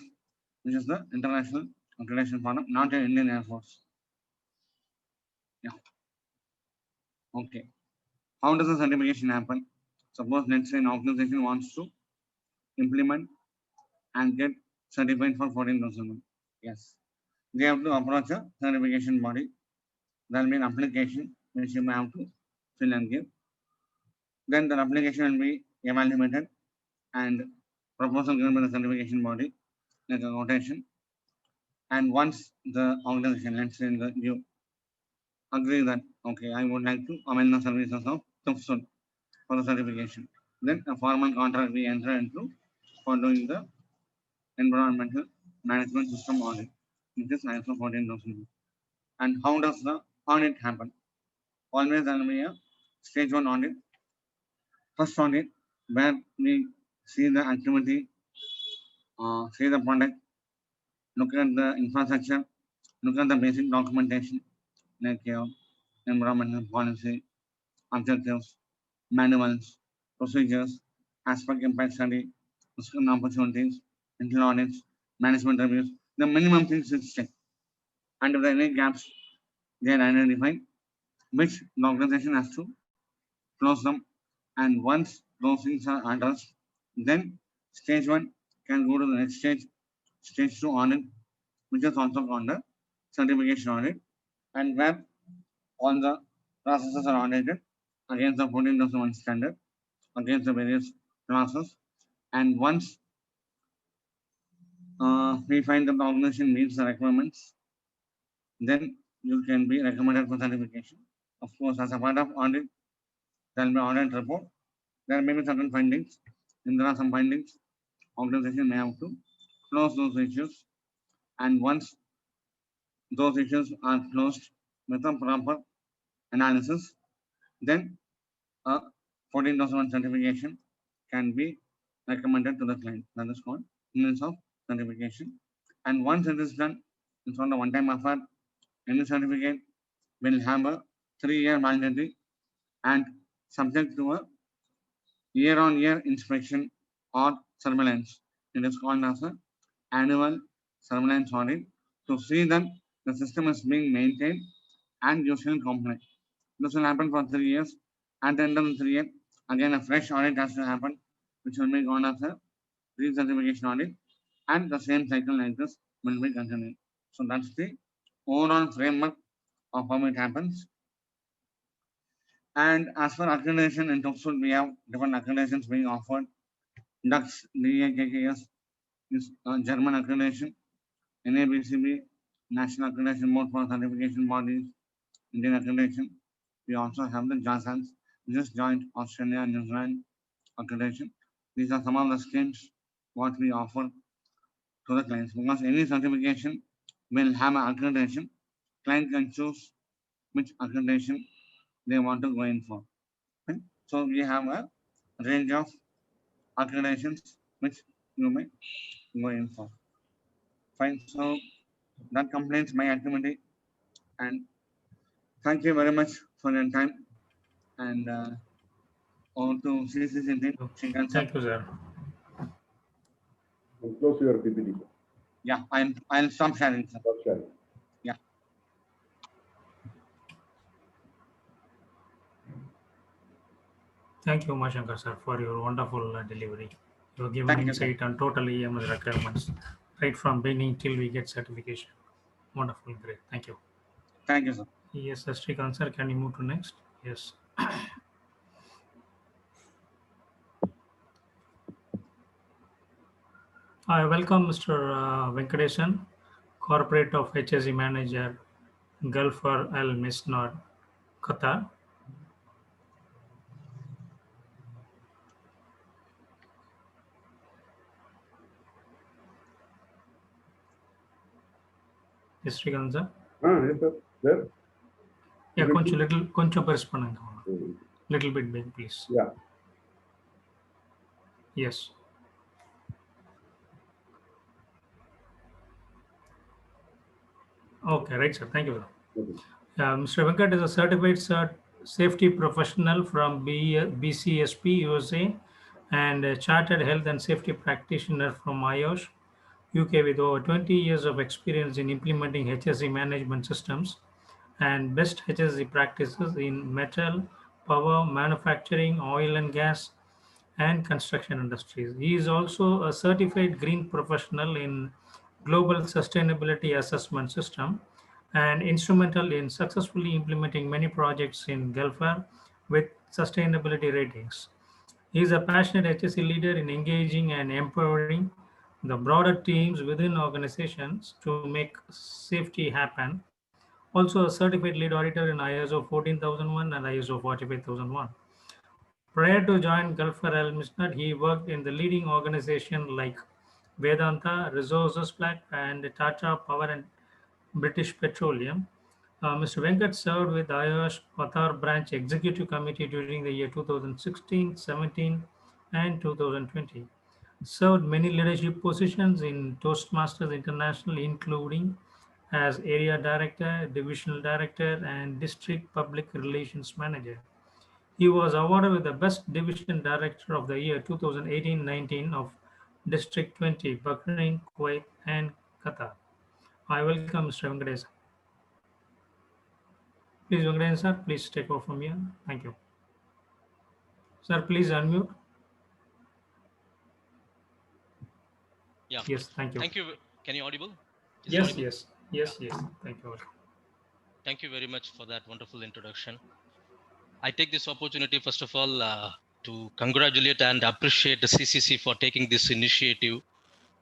which is the International Accreditation Forum, not an Indian Air Force. Yeah. Okay. How does the certification happen? Suppose let's say an organization wants to implement and get certified for 14,000. Yes. They have to approach a certification body. There will be an application which you may have to fill and give. Then the application will be evaluated and proposal given by the certification body, like a rotation. And once the organization, let's say you agree that, okay, I would like to amend the services of TÜV for the certification. Then a formal contract we enter into for doing the environmental management system audit, which is ISO 14000. And how does the audit happen? Always there will be a stage 1 audit. First audit where we see the activity, see the product, look at the infrastructure, look at the basic documentation like your environmental policy, objectives, manuals, procedures, aspect impact study, risk and opportunities, internal audits, management reviews. The minimum things is checked. And if there are any gaps, they are identified, which the organization has to close them. And once those things are addressed, then stage 1 can go to the next stage 2 audit, which is also called the certification audit, and where all the processes are audited against the 14001 standard, against the various classes. And once we find that the organization meets the requirements, then you can be recommended for certification. Of course, as a part of audit, there will be audit report. There may be certain findings. If there are some findings, organization may have to close those issues. And once those issues are closed with a proper analysis, then a 14,001 certification can be recommended to the client. That is called means of certification. And once it is done, it's not a one-time effort. Any certificate will have a 3-year validity and subject to a year-on-year inspection or surveillance. It is called as an annual surveillance audit to see that the system is being maintained and usually compliant. This will happen for 3 years. At the end of the 3 years, again a fresh audit has to happen, which will be called as a recertification audit, and the same cycle like this will be continued. So that's the overall framework of how it happens. And as for accreditation in TÜV, we have different accreditations being offered. DAX, DAKKS is German accreditation, NABCB, National Accreditation Board for Certification Bodies, Indian accreditation. We also have the JASANS, which is Joint Australia New Zealand accreditation. These are some of the schemes what we offer to the clients, because any certification will have an accreditation. Client can choose which accreditation they want to go in for. Okay? So we have a range of accreditations which you may go in for. Fine. So that completes my activity, and thank you very much for your time. And on to CCC team. Shrikant sir. Thank you, sir. Close your PPT. Yeah, I'll stop sharing, sir. Stop sharing. Yeah. Thank you, Umashankar sir, for your wonderful delivery. You have given Thank you, sir. insight on total EMS requirements, right from beginning till we get certification. Wonderful, great. Thank you. Thank you, sir. Yes, Srikanth sir, can you move to next? Yes. I welcome Mr. Venkatesan, Corporate of HSE Manager, Gulfer Al Misnad, Qatar. Yes, Srikanth sir. Yes, sir. There. Yeah, You can see? కొంచెం press பண்ணுங்க. Mm, Little bit big, please. Yeah. Yes. Okay, right, sir. Thank you. Okay. Mr. Venkat is a certified safety professional from BCSP USA and a chartered health and safety practitioner from IOSH UK with over 20 years of experience in implementing HSE management systems and best HSE practices in metal, power, manufacturing, oil and gas, and construction industries. He is also a certified green professional in global sustainability assessment system and instrumental in successfully implementing many projects in Gulf with sustainability ratings. He is a passionate HSE leader in engaging and empowering the broader teams within organizations to make safety happen. Also, a certified lead auditor in ISO 14001 and ISO 45001. Prior to joining Gulfer Al Misnad, he worked in the leading organizations like Vedanta, Resources Black, and Tata Power and British Petroleum. Mr. Venkat served with IOS Qatar Branch Executive Committee during the year 2016, 17, and 2020. Served many leadership positions in Toastmasters International, including as Area Director, Divisional Director, and District Public Relations Manager. He was awarded with the Best Division Director of the Year 2018-19 of District 20, Bahrain, Kuwait, and Qatar. I welcome Mr. Venkatesh. Please, Venkatesh sir, please take over from here. Thank you. Sir, please unmute. Yeah. Yes, thank you. Thank you. Can you audible? Is it Yes, audible? yes, yes, yes. Thank you. Thank you very much for that wonderful introduction. I take this opportunity, first of all, to congratulate and appreciate the CCC for taking this initiative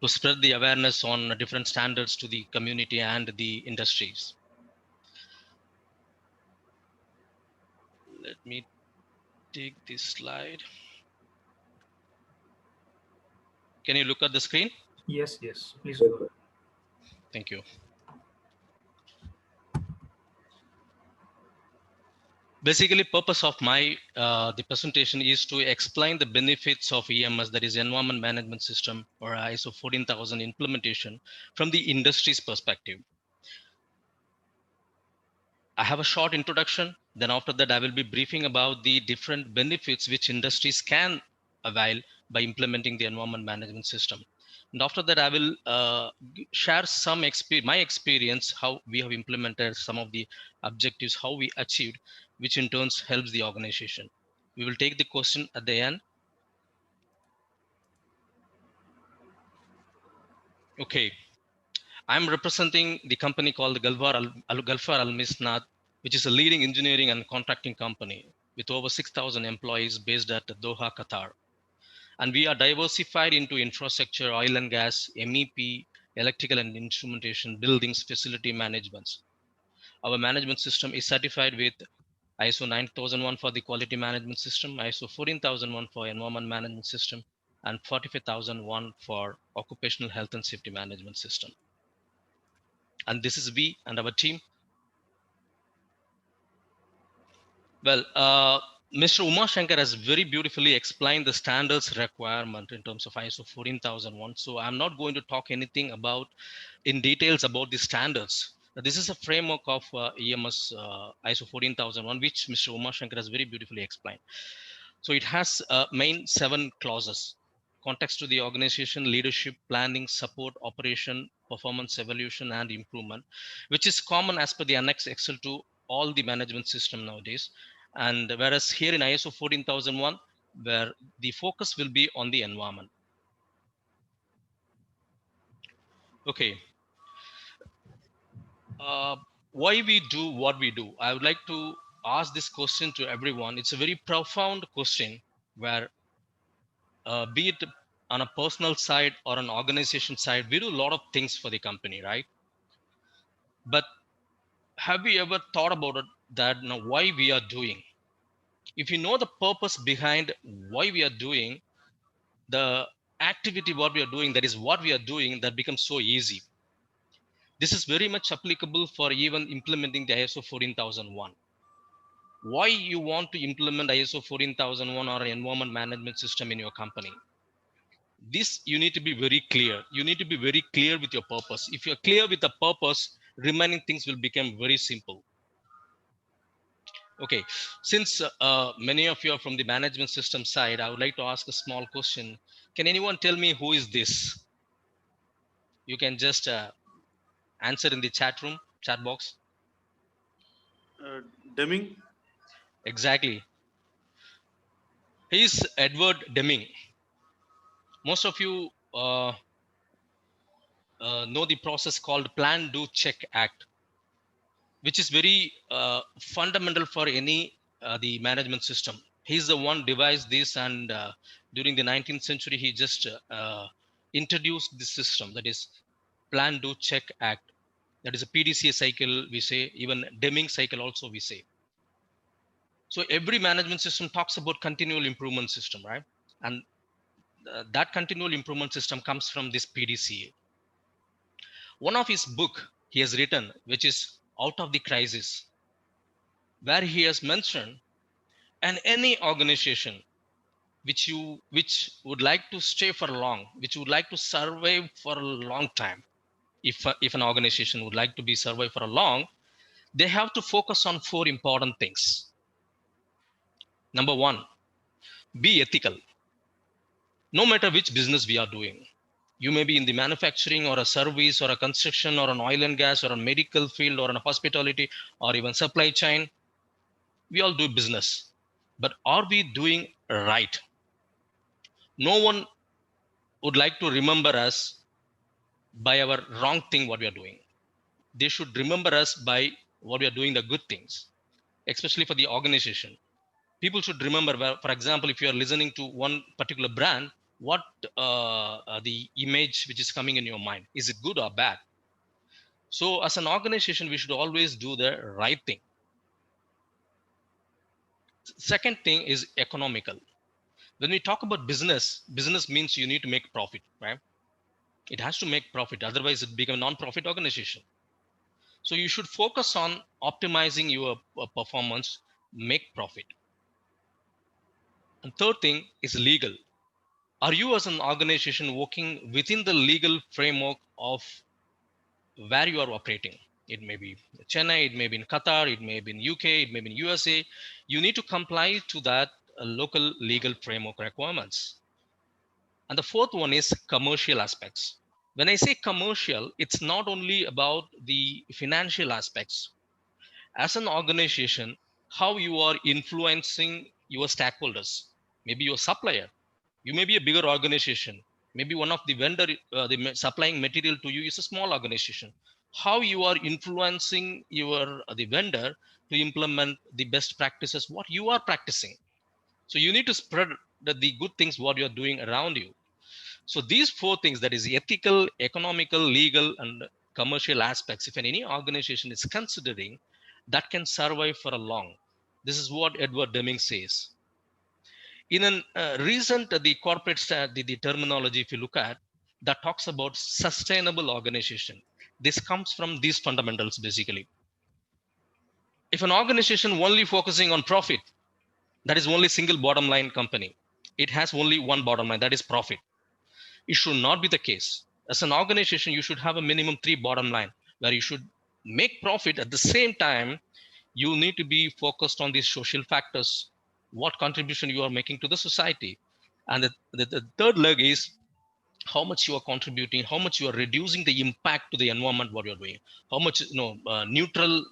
to spread the awareness on different standards to the community and the industries. Let me take this slide. Can you look at the screen? Yes, yes, please Yes, go. sir. Thank you. Basically, purpose of my the presentation is to explain the benefits of EMS, that is Environment Management System, or ISO 14000 implementation from the industry's perspective. I have a short introduction. Then after that, I will be briefing about the different benefits which industries can avail by implementing the environment management system. And after that, I will share some my experience, how we have implemented some of the objectives, how we achieved, which in turns helps the organization. We will take the question at the end. Okay. I'm representing the company called Gulfer Al Misnad, which is a leading engineering and contracting company with over 6,000 employees based at Doha, Qatar. And we are diversified into infrastructure, oil and gas, MEP, electrical and instrumentation, buildings, facility management. Our management system is certified with ISO 9001 for the quality management system, ISO 14001 for environment management system, and 45001 for occupational health and safety management system. And this is we and our team. Well, Mr. Uma Shankar has very beautifully explained the standards requirement in terms of ISO 14001. So I'm not going to talk anything about in details about the standards. This is a framework of EMS ISO 14001, which Mr. Uma Shankar has very beautifully explained. So it has main 7 clauses: context to the organization, leadership, planning, support, operation, performance evaluation, and improvement, which is common as per the Annex Excel to all the management system nowadays. And whereas here in ISO 14001, where the focus will be on the environment. Okay. why we do what we do. I would like to ask this question to everyone. It's a very profound question where, be it on a personal side or an organization side, we do a lot of things for the company, right? But have we ever thought about it, that why we are doing? If you know the purpose behind why we are doing the activity, what we are doing, that is what we are doing, that becomes so easy. This is very much applicable for even implementing the ISO 14001. Why you want to implement ISO 14001 or an environment management system in your company? This you need to be very clear. You need to be very clear with your purpose. If you're clear with the purpose, remaining things will become very simple. Okay, since many of you are from the management system side, I would like to ask a small question. Can anyone tell me who is this? You can just answer in the chat room, chat box. Deming. Exactly. He is Edward Deming. Most of you know the process called Plan, Do, Check, Act, which is very fundamental for any the management system. He's the one devised this, and during the 19th century, he just introduced this system, that is Plan, Do, Check, Act. That is a PDCA cycle, we say, even Deming cycle also we say. So every management system talks about continual improvement system, right? And that continual improvement system comes from this PDCA. One of his book he has written, which is Out of the Crisis, where he has mentioned, and any organization which would like to stay for long, which would like to survive for a long time, if an organization would like to be survive for a long, they have to focus on 4 important things. Number 1, be ethical. No matter which business we are doing, you may be in the manufacturing or a service or a construction or an oil and gas or a medical field or a hospitality or even supply chain, we all do business. But are we doing right? No one would like to remember us by our wrong thing what we are doing. They should remember us by what we are doing, the good things, especially for the organization. People should remember, for example, if you are listening to one particular brand, what the image which is coming in your mind, is it good or bad? So as an organization, we should always do the right thing. Second thing is economical. When we talk about business means you need to make profit, right? It has to make profit, otherwise it becomes a non-profit organization. So you should focus on optimizing your performance, make profit. And third thing is legal. Are you as an organization working within the legal framework of where you are operating? It may be Chennai, it may be in Qatar, it may be in UK, it may be in USA. You need to comply to that local legal framework requirements. And the fourth one is commercial aspects. When I say commercial, it's not only about the financial aspects. As an organization, how you are influencing your stakeholders, maybe your supplier. You may be a bigger organization. Maybe one of the vendor, supplying material to you is a small organization. How you are influencing your the vendor to implement the best practices, what you are practicing. So you need to spread the good things what you are doing around you. So these 4 things, that is ethical, economical, legal, and commercial aspects, if any organization is considering, that can survive for a long. This is what Edward Deming says. In a recent the corporate the terminology, if you look at, that talks about sustainable organization. This comes from these fundamentals basically. If an organization only focusing on profit, that is only single bottom line company, it has only one bottom line, that is profit. It should not be the case. As an organization, you should have a minimum 3 bottom line, where you should make profit. At the same time, you need to be focused on these social factors, what contribution you are making to the society. And the third leg is how much you are contributing, how much you are reducing the impact to the environment, what you're doing, how much neutral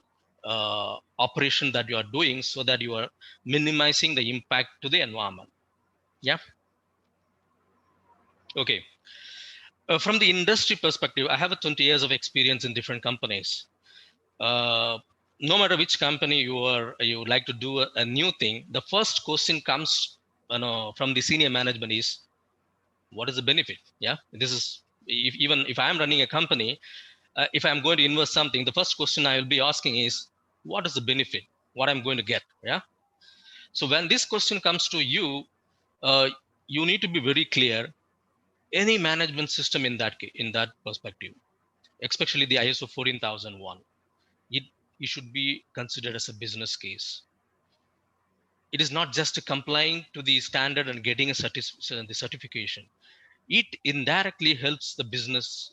operation that you are doing, so that you are minimizing the impact to the environment. Yeah. Okay. From the industry perspective, I have a 20 years of experience in different companies. no matter which company you would like to do a new thing, the first question comes, from the senior management is, what is the benefit? Yeah, this is, even if I'm running a company, if I'm going to invest something, the first question I will be asking is, what is the benefit? What I'm going to get? Yeah. So when this question comes to you, uh, you need to be very clear. Any management system in that perspective, especially the ISO 14001, it, it should be considered as a business case. It is not just complying to the standard and getting the certification. It indirectly helps the business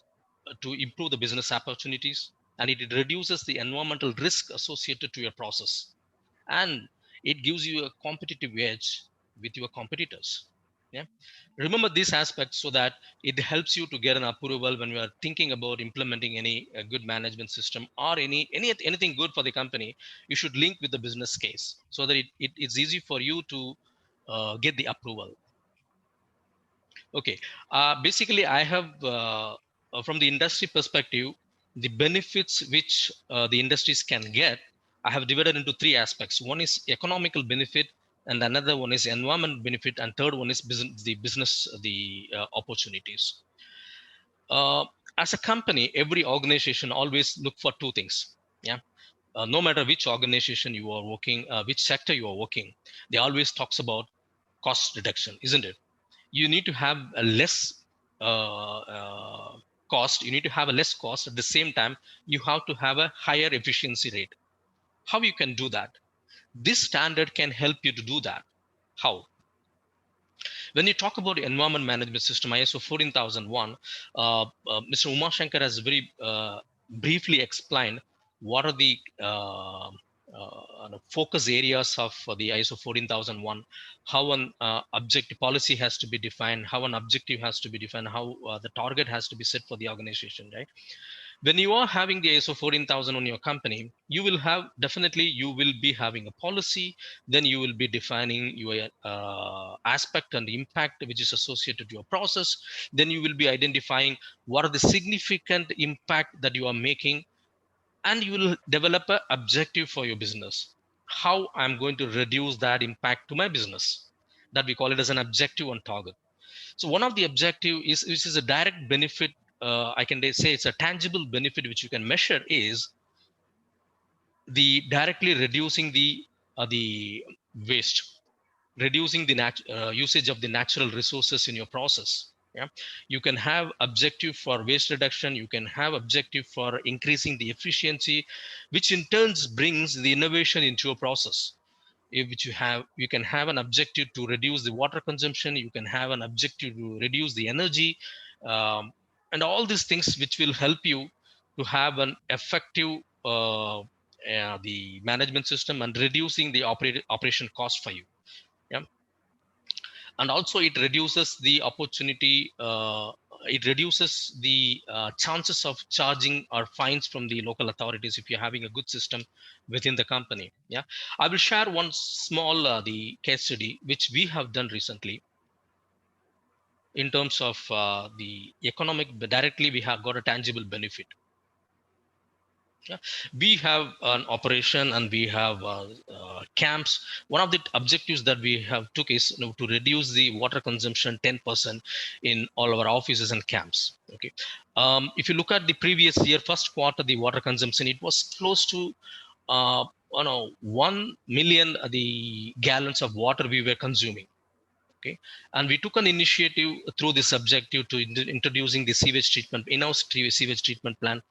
to improve the business opportunities, and it reduces the environmental risk associated to your process, and it gives you a competitive edge with your competitors. Yeah, remember these aspects so that it helps you to get an approval when you are thinking about implementing any good management system or anything good for the company. You should link with the business case so that it's easy for you to get the approval. Okay. Basically, I have, from the industry perspective, the benefits which the industries can get, I have divided into three aspects. One is economical benefit, and another one is environment benefit, and third one is business, opportunities. Uh, as a company, every organization always look for two things. Yeah. No matter which organization you are working, which sector you are working, they always talks about cost reduction, isn't it? You need to have a less cost. You need to have a less cost. At the same time, you have to have a higher efficiency rate. How you can do that? This standard can help you to do that. How? When you talk about the environment management system, ISO 14001, Mr. Uma Shankar has very briefly explained what are the focus areas of the ISO 14001, how an objective policy has to be defined, how an objective has to be defined, how the target has to be set for the organization, right? When you are having the ISO 14000 on your company, you will have, definitely you will be having a policy. Then you will be defining your aspect and impact which is associated to your process. Then you will be identifying what are the significant impact that you are making, and you will develop an objective for your business. How I'm going to reduce that impact to my business, that we call it as an objective and target. So one of the objective is, which is a direct benefit, I can say it's a tangible benefit which you can measure, is the directly reducing the waste, reducing the usage of the natural resources in your process. Yeah, you can have objective for waste reduction. You can have objective for increasing the efficiency, which in turns brings the innovation into your process. Which you can have an objective to reduce the water consumption. You can have an objective to reduce the energy, and all these things which will help you to have an effective the management system and reducing the operation cost for you. Yeah, and also it reduces the opportunity, it reduces the chances of charging or fines from the local authorities if you're having a good system within the company. Yeah, I will share one small the case study which we have done recently in terms of the economic, but directly we have got a tangible benefit. Yeah. We have an operation and we have camps. One of the objectives that we have took is, to reduce the water consumption 10% in all our offices and camps. Okay, if you look at the previous year first quarter, the water consumption, it was close to 1 million the gallons of water we were consuming. Okay, and we took an initiative through this objective to introducing the sewage treatment, in-house sewage treatment plan,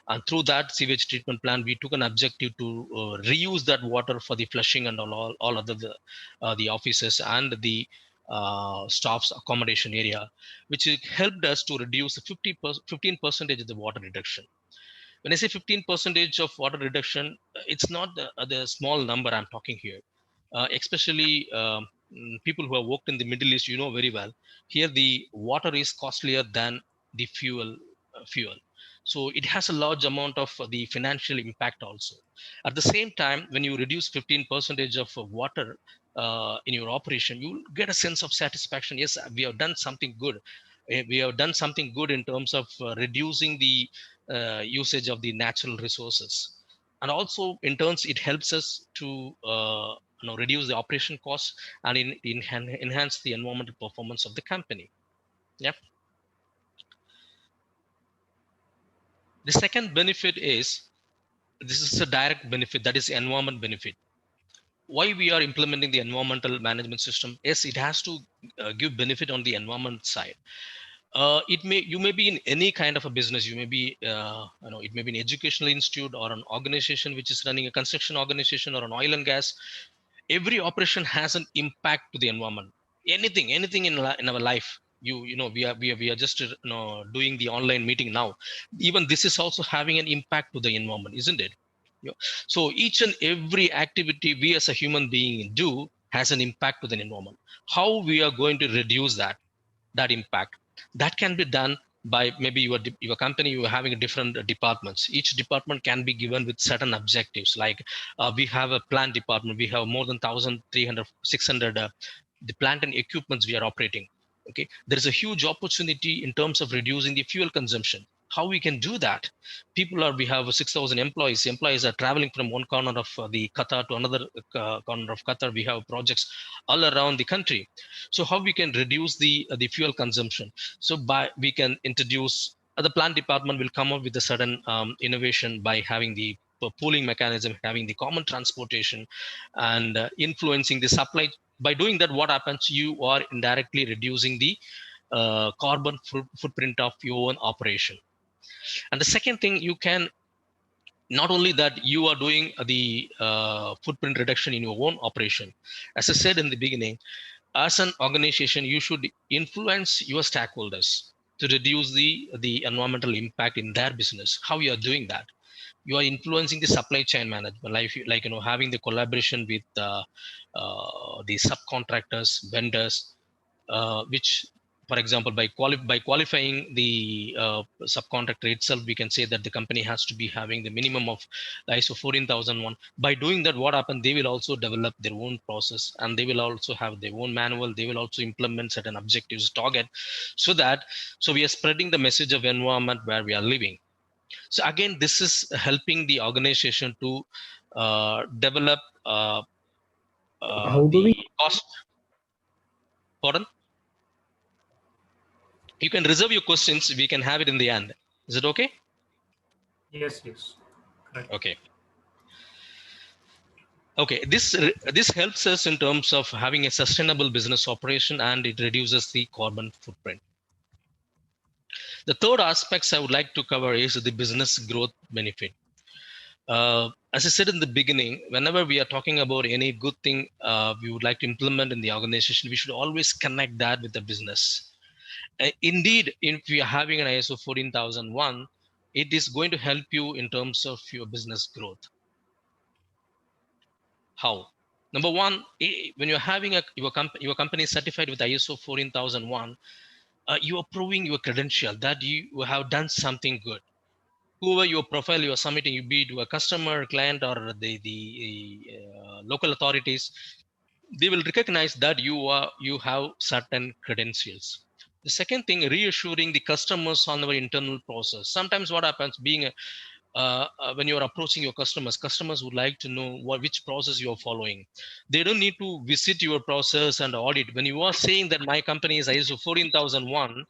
and through that sewage treatment plan we took an objective to reuse that water for the flushing and all other the offices and the staff's accommodation area, which helped us to reduce 15% of the water reduction. When I say 15% of water reduction, it's not the small number I'm talking here. Especially people who have worked in the Middle East, you know very well. Here, the water is costlier than the fuel. So it has a large amount of the financial impact also. At the same time, when you reduce 15% of water in your operation, you get a sense of satisfaction. Yes, we have done something good. We have done something good in terms of reducing the usage of the natural resources. And also in turns, it helps us to reduce the operation costs and enhance the environmental performance of the company. Yeah. The second benefit is, this is a direct benefit, that is environment benefit. Why we are implementing the environmental management system? Yes, it has to give benefit on the environment side. You may be in any kind of a business. You may be it may be an educational institute or an organization which is running a construction organization or an oil and gas. Every operation has an impact to the environment. Anything in our life, we are just doing the online meeting now. Even this is also having an impact to the environment, isn't it? Yeah. So each and every activity we as a human being do has an impact to the environment. How we are going to reduce that impact? That can be done by maybe your company, you are having different departments. Each department can be given with certain objectives. Like we have a plant department, we have more than 1,300 600 the plant and equipments we are operating. Okay, there is a huge opportunity in terms of reducing the fuel consumption. How we can do that? We have 6,000 employees are traveling from one corner of the Qatar to another corner of Qatar. We have projects all around the country. So how we can reduce the fuel consumption? So we can introduce, the plant department will come up with a certain innovation by having the pooling mechanism, having the common transportation, and influencing the supply. By doing that, what happens? You are indirectly reducing the carbon footprint of your own operation. And the second thing, you can, not only that, you are doing the footprint reduction in your own operation. As I said in the beginning, as an organization, you should influence your stakeholders to reduce the environmental impact in their business. How you are doing that? You are influencing the supply chain management, like having the collaboration with the subcontractors, vendors, which, for example, by qualifying the subcontractor itself, we can say that the company has to be having the minimum of ISO 14001. By doing that, what happens? They will also develop their own process, and they will also have their own manual. They will also implement certain objectives, target, so we are spreading the message of environment where we are living. So again, this is helping the organization to develop How do the we? cost. Pardon? You can reserve your questions. We can have it in the end. Is it okay? Yes, yes. Correct. Okay. Okay. This helps us in terms of having a sustainable business operation, and it reduces the carbon footprint. The third aspects I would like to cover is the business growth benefit. As I said in the beginning, whenever we are talking about any good thing we would like to implement in the organization, we should always connect that with the business. Indeed, if we are having an ISO 14001, it is going to help you in terms of your business growth. How? Number one, when you're having your company is certified with ISO 14001, you are proving your credential that you have done something good. Whoever your profile you are submitting, you be to a customer, client, or the local authorities, they will recognize that you have certain credentials. The second thing, reassuring the customers on our internal process. Sometimes what happens, when you are approaching your customers would like to know which process you are following. They don't need to visit your process and audit. When you are saying that my company is ISO 14001,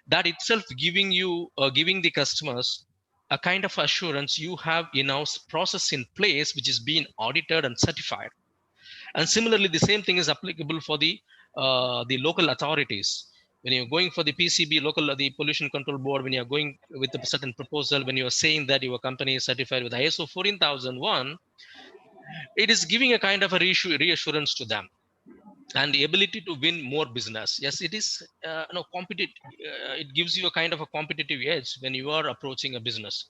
that itself giving the customers a kind of assurance you have in-house process in place which is being audited and certified. And similarly, the same thing is applicable for the local authorities. When you're going for the PCB, the Pollution Control Board, when you're going with a certain proposal, when you're saying that your company is certified with ISO 14001, it is giving a kind of a reassurance to them, and the ability to win more business. Yes, it is competitive. It gives you a kind of a competitive edge when you are approaching a business.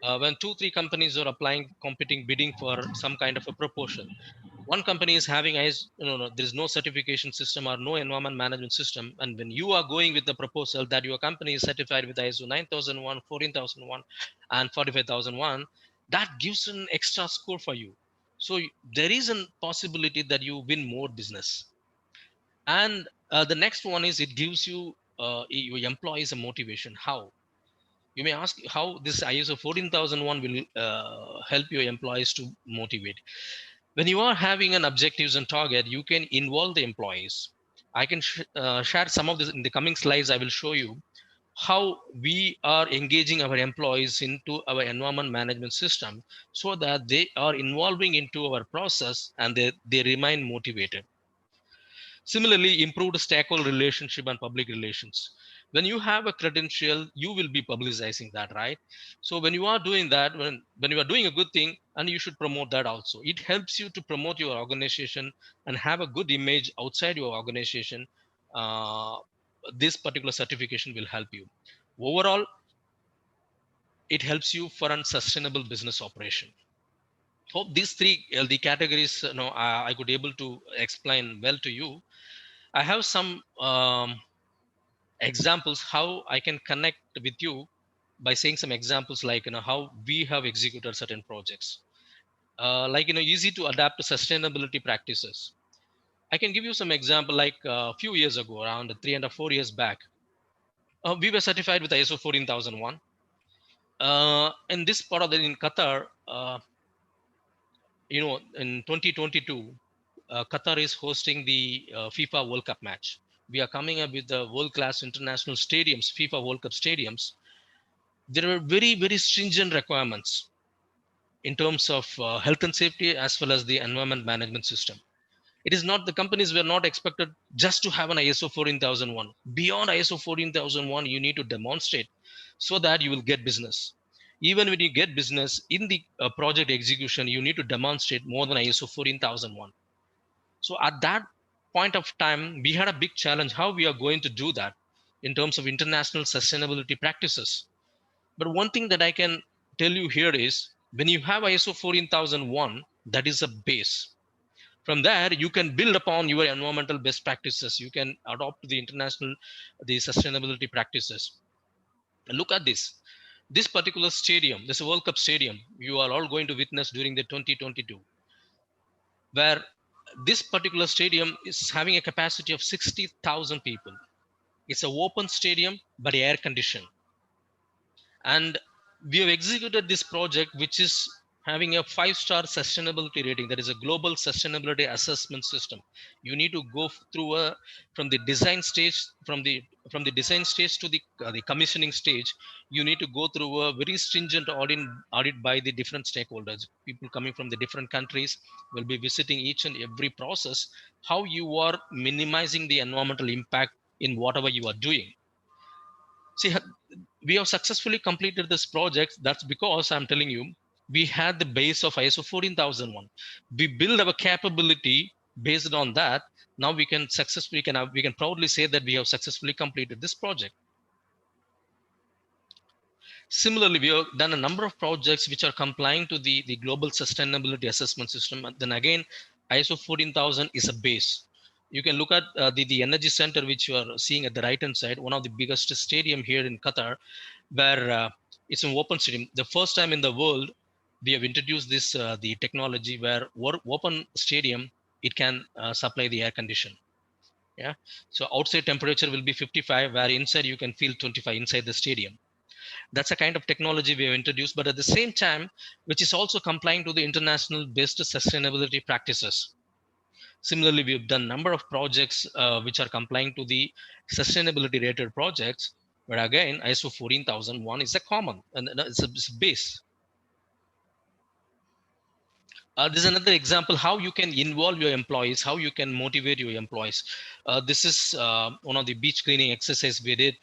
When 2-3 companies are applying, competing, bidding for some kind of a proposal, one company is having there is no certification system or no environment management system, and when you are going with the proposal that your company is certified with ISO 9001, 14001, and 45001, that gives an extra score for you. So there is a possibility that you win more business. And the next one is, it gives you your employees a motivation. How? You may ask how this ISO 14001 will help your employees to motivate. When you are having an objectives and target, you can involve the employees. I can share some of this in the coming slides. I will show you how we are engaging our employees into our environment management system so that they are involving into our process and they remain motivated. Similarly, improved stakeholder relationship and public relations. When you have a credential, you will be publicizing that, right? So when you are doing that, when you are doing a good thing, and you should promote that also. It helps you to promote your organization and have a good image outside your organization. Uh, this particular certification will help you. Overall, it helps you for a sustainable business operation. Hope these three the categories I could able to explain well to you. I have some examples how I can connect with you by saying some examples like how we have executed certain projects. Like easy to adapt to sustainability practices. I can give you some example like a few years ago, around 3 and 4 years back, we were certified with ISO 14001. In this part of in Qatar, in 2022, Qatar is hosting the FIFA World Cup match. We are coming up with the world-class international stadiums, FIFA World Cup stadiums. There are very, very stringent requirements in terms of health and safety as well as the environment management system. It is not the companies were not expected just to have an ISO 14001. Beyond ISO 14001, you need to demonstrate so that you will get business. Even when you get business in the project execution, you need to demonstrate more than ISO 14001. So at that point of time, we had a big challenge how we are going to do that in terms of international sustainability practices. But one thing that I can tell you here is when you have ISO 14001, that is a base. From there, you can build upon your environmental best practices. You can adopt the international, the sustainability practices. And look at this. This particular stadium, this World Cup stadium, you are all going to witness during the 2022, where this particular stadium is having a capacity of 60,000 people. It's an open stadium, but air conditioned. And we have executed this project which is having a 5-star sustainability rating. That is a global sustainability assessment system. You need to go through a from the design stage, from the design stage to the commissioning stage. You need to go through a very stringent audit by the different stakeholders. People coming from the different countries will be visiting each and every process, how you are minimizing the environmental impact in whatever you are doing. See, we have successfully completed this project. That's because I'm telling you, we had the base of ISO 14001. We build our capability based on that. Now we can we can proudly say that we have successfully completed this project. Similarly, we have done a number of projects which are complying to the global sustainability assessment system. And then again, ISO 14000 is a base. You can look at the energy center, which you are seeing at the right hand side, one of the biggest stadium here in Qatar, where it's an open stadium. The first time in the world, we have introduced this the technology where open stadium, it can supply the air condition. Yeah. So outside temperature will be 55, where inside you can feel 25 inside the stadium. That's a kind of technology we have introduced, but at the same time, which is also complying to the international best sustainability practices. Similarly, we've done a number of projects which are complying to the sustainability rated projects, where again, ISO 14001 is a common and it's a base. This is another example how you can involve your employees, how you can motivate your employees. This is one of the beach cleaning exercise we did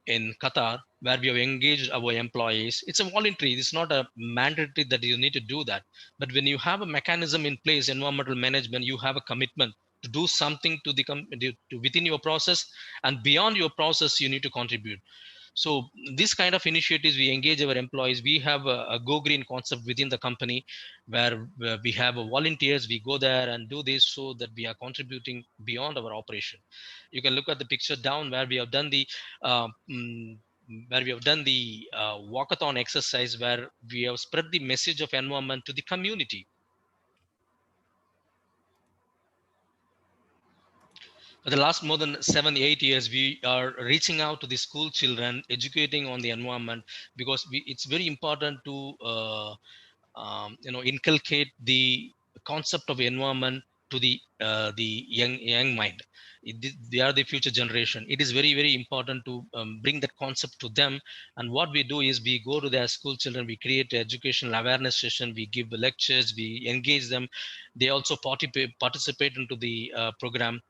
in Qatar, where we have engaged our employees. It's a voluntary, it's not a mandatory that you need to do that. But when you have a mechanism in place, environmental management, you have a commitment to do something to the to within your process, and beyond your process, you need to contribute. So this kind of initiatives, we engage our employees. We have a go green concept within the company where we have volunteers. We go there and do this so that we are contributing beyond our operation. You can look at the picture down where we have done the uh, mm, walkathon exercise, where we have spread the message of environment to the community. the last more than 7 8 years, we are reaching out to the school children, educating on the environment, because it's very important to inculcate the concept of environment to the young mind. They are the future generation. It is very very important to bring that concept to them. And what we do is we go to their school children, we create educational awareness session, we give lectures, we engage them. They also participate into the program.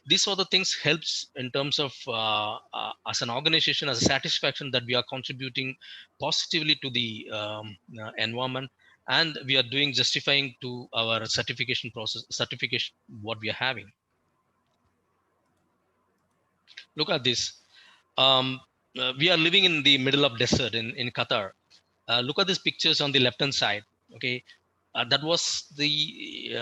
These sort of things helps in terms of as an organization, as a satisfaction that we are contributing positively to the environment, and we are doing justifying to our certification what we are having. Look at this. um, we are living in the middle of desert in Qatar. Look at these pictures on the left hand side. Okay, that was the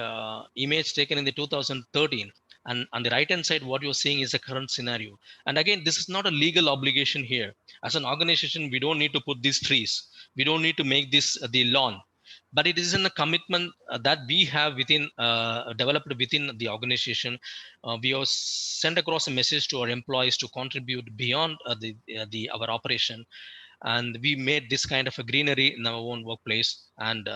image taken in the 2013. And on the right hand side, what you're seeing is the current scenario. And again, this is not a legal obligation here. As an organization, we don't need to put these trees, we don't need to make this the lawn, but it is in a commitment that we have within developed within the organization. We have sent across a message to our employees to contribute beyond the our operation, and we made this kind of a greenery in our own workplace. And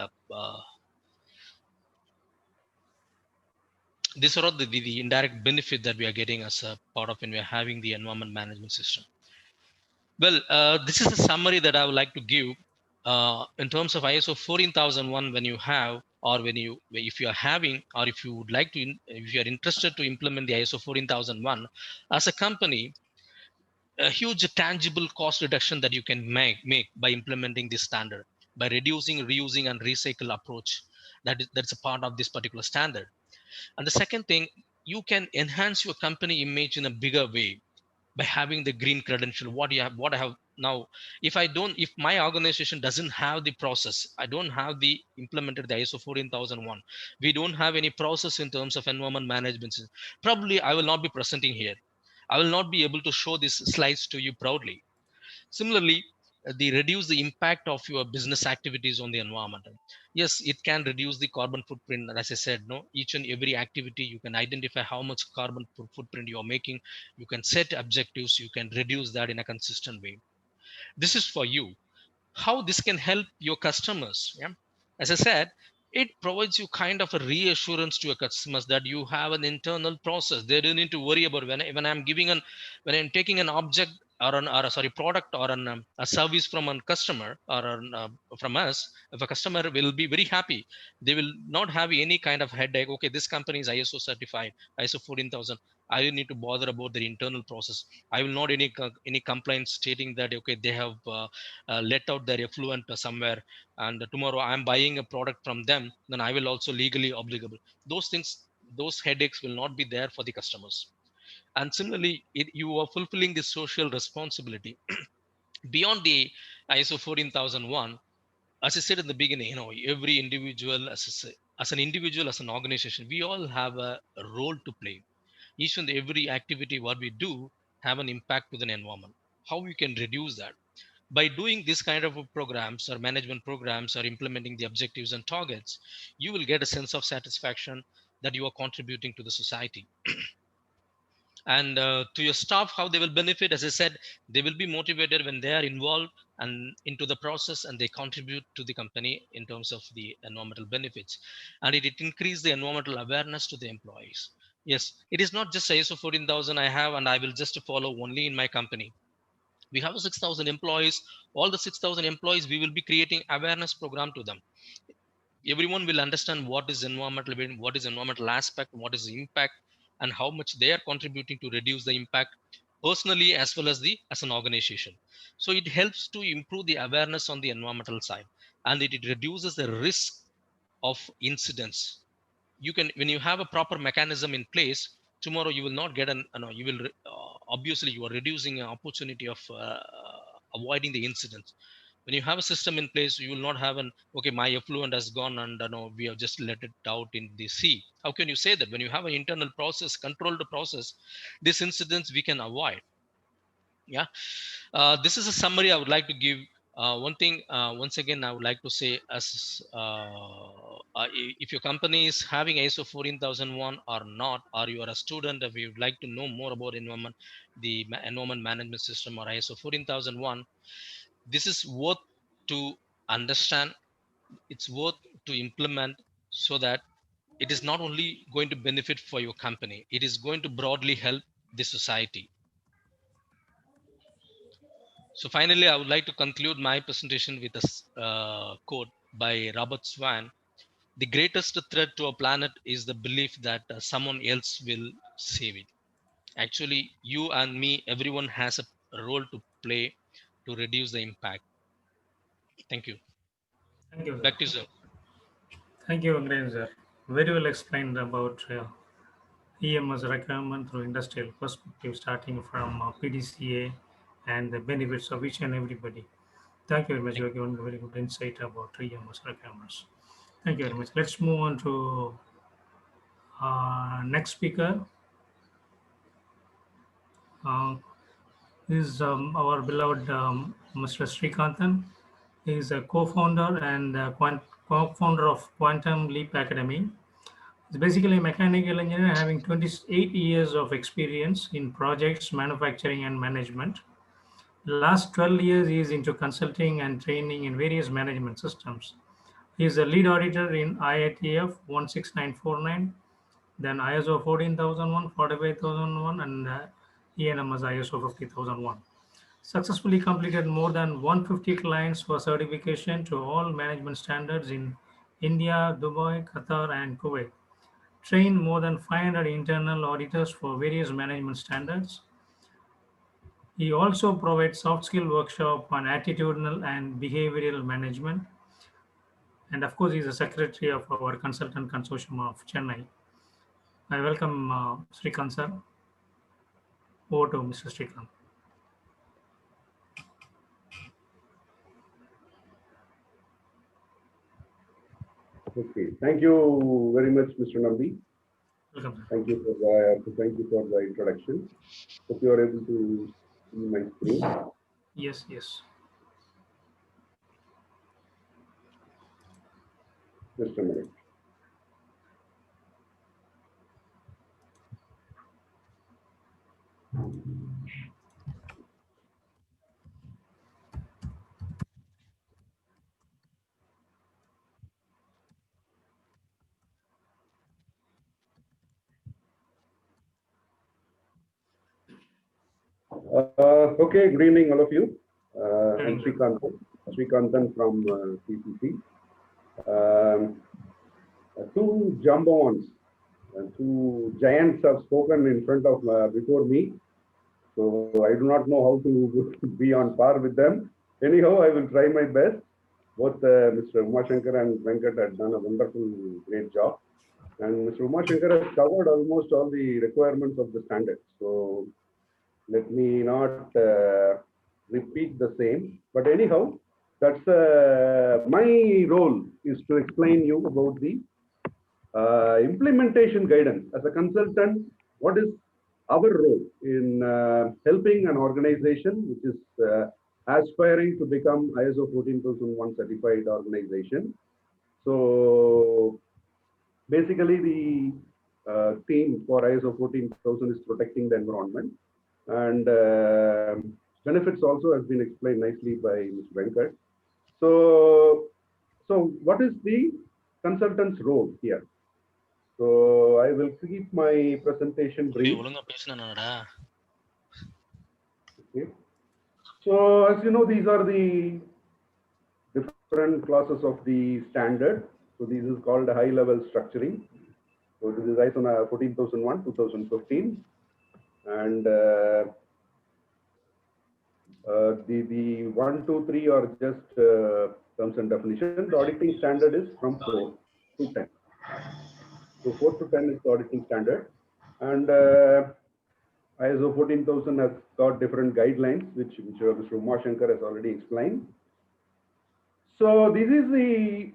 these are all the indirect benefit that we are getting as a part of when we are having the environment management system. Well, this is a summary that I would like to give in terms of ISO 14001. When you have, or when you, if you are having, or if you would like to, if you are interested to implement the ISO 14001 as a company, a huge tangible cost reduction that you can make by implementing this standard, by reducing, reusing, and recycle approach. That's a part of this particular standard. And the second thing, you can enhance your company image in a bigger way by having the green credential. What I have now, if my organization doesn't have the process, I don't have the implemented the ISO 14001, we don't have any process in terms of environment management, probably I will not be presenting here. I will not be able to show these slides to you proudly. Similarly, they reduce the impact of your business activities on the environment. Yes, it can reduce the carbon footprint. As I said, no, each and every activity you can identify how much carbon footprint you are making. You can set objectives. You can reduce that in a consistent way. This is for you. How this can help your customers? Yeah, as I said, it provides you kind of a reassurance to your customers that you have an internal process. They don't need to worry about when I'm giving when I'm taking an object or sorry, product or a service from a customer or from us. If a customer will be very happy, they will not have any kind of headache. Okay, this company is ISO certified, ISO 14000. I don't need to bother about their internal process. I will not any complaints stating that okay, they have let out their effluent somewhere, and tomorrow I'm buying a product from them, then I will also legally obligable. Those things, those headaches will not be there for the customers. And similarly, you are fulfilling the social responsibility beyond the ISO 14001. As I said in the beginning, every individual as an individual, as an organization, we all have a role to play. Each and every activity what we do have an impact to the environment. How we can reduce that? By doing this kind of programs or management programs or implementing the objectives and targets, you will get a sense of satisfaction that you are contributing to the society. And to your staff, how they will benefit, as I said, they will be motivated when they are involved and into the process, and they contribute to the company in terms of the environmental benefits. And it increase the environmental awareness to the employees. Yes, it is not just ISO 14000 I have and I will just follow only in my company. We have 6,000 employees. All the 6,000 employees, we will be creating awareness program to them. Everyone will understand what is environmental, what is environmental aspect, what is the impact, and how much they are contributing to reduce the impact personally as well as the as an organization. So it helps to improve the awareness on the environmental side, and it reduces the risk of incidents. You can, when you have a proper mechanism in place, tomorrow you will not get an you will obviously you are reducing an opportunity of avoiding the incidents. When you have a system in place, you will not have an okay, my effluent has gone and we have just let it out in the sea. How can you say that? When you have an internal process, controlled process, these incidents we can avoid. Yeah. This is a summary I would like to give One thing, once again, I would like to say, if your company is having ISO 14001 or not, or you are a student, if you would like to know more about environment, the environment management system or ISO 14001, this is worth to understand. It's worth to implement, so that it is not only going to benefit for your company, it is going to broadly help the society. So finally, I would like to conclude my presentation with a quote by Robert Swan. The greatest threat to our planet is the belief that someone else will save it. Actually, you and me, everyone has a role to play to reduce the impact. Thank you. Thank you, Back to sir. you, sir. Thank you, Venkateswar sir. Very well explained about EMS requirement through industrial perspective, starting from PDCA and the benefits of each and everybody. Thank you very much. You have given a very good insight about EMS requirements. Thank you very much. Let's move on to next speaker. Uh, is our beloved Mr. Srikanthan. He is a co-founder and co-founder of Quantum Leap Academy. He's basically a mechanical engineer having 28 years of experience in projects, manufacturing, and management. The last 12 years, he is into consulting and training in various management systems. He is a lead auditor in IATF 16949, then ISO 14001, 45001, and ENMS ISO 50001. Successfully completed more than 150 clients for certification to all management standards in India, Dubai, Qatar, and Kuwait. Trained more than 500 internal auditors for various management standards. He also provides soft skill workshop on attitudinal and behavioral management. And of course, he's the secretary of our consultant consortium of Chennai. I welcome Srikant sir. Over to Mr. Srikant. Okay, thank you very much, Mr. Nambi. Welcome, sir. Thank you for the introduction. Hope you are able to see my screen. Yes, yes. Just a minute. Okay, good evening, all of you. I'm Srikanthan from CCC. Two jambons, two giants have spoken in front of before me. So I do not know how to be on par with them. Anyhow, I will try my best. Both Mr. Umashankar and Venkat had done a wonderful, great job. And Mr. Umashankar has covered almost all the requirements of the standard. So let me not repeat the same. But anyhow, that's my role is to explain you about the implementation guidance. As a consultant, what is our role in helping an organization which is aspiring to become ISO 14001 certified organization. So basically the theme for ISO 14000 is protecting the environment, and benefits also has been explained nicely by Mr. Venkat. So what is the consultant's role here? So I will keep my presentation brief. Okay. So as you know, these are the different classes of the standard. So this is called a high-level structuring. So this is ISO 14001, 2015, and the 1, 2, 3 are just terms and definitions. The auditing standard is from 4 to 10. So 4 to 10 is the auditing standard, and ISO 14000 has got different guidelines, which Mr. Umashankar has already explained. So this is the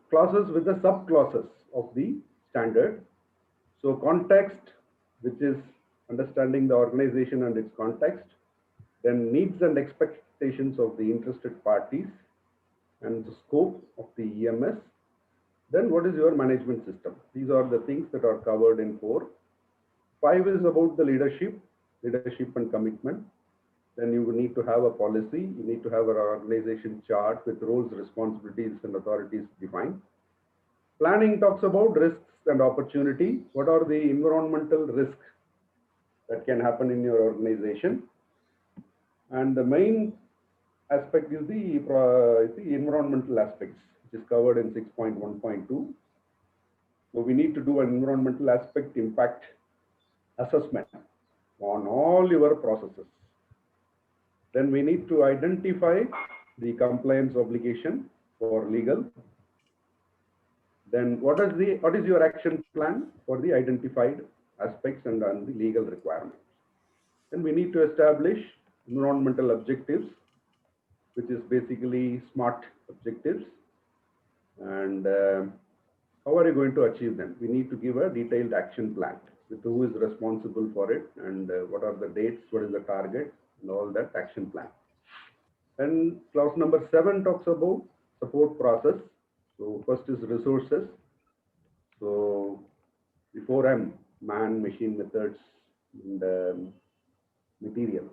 clauses with the subclauses of the standard. So context, which is understanding the organization and its context. then needs and expectations of the interested parties, and the scope of the EMS. Then what is your management system? These are the things that are covered in 4. 5 is about the leadership and commitment. Then you need to have a policy. You need to have an organization chart with roles, responsibilities, and authorities defined. Planning talks about risks and opportunity. What are the environmental risks that can happen in your organization? And the main aspect is the environmental aspects, which is covered in 6.1.2. So we need to do an environmental aspect impact assessment on all your processes. Then we need to identify the compliance obligation for legal. Then what is your action plan for the identified aspects and the legal requirements? Then we need to establish environmental objectives, which is basically SMART objectives. And how are you going to achieve them? We need to give a detailed action plan with who is responsible for it and what are the dates, what is the target, and all that action plan. And clause number 7 talks about support process. So first is resources. So the 4M, man, machine, methods, and material.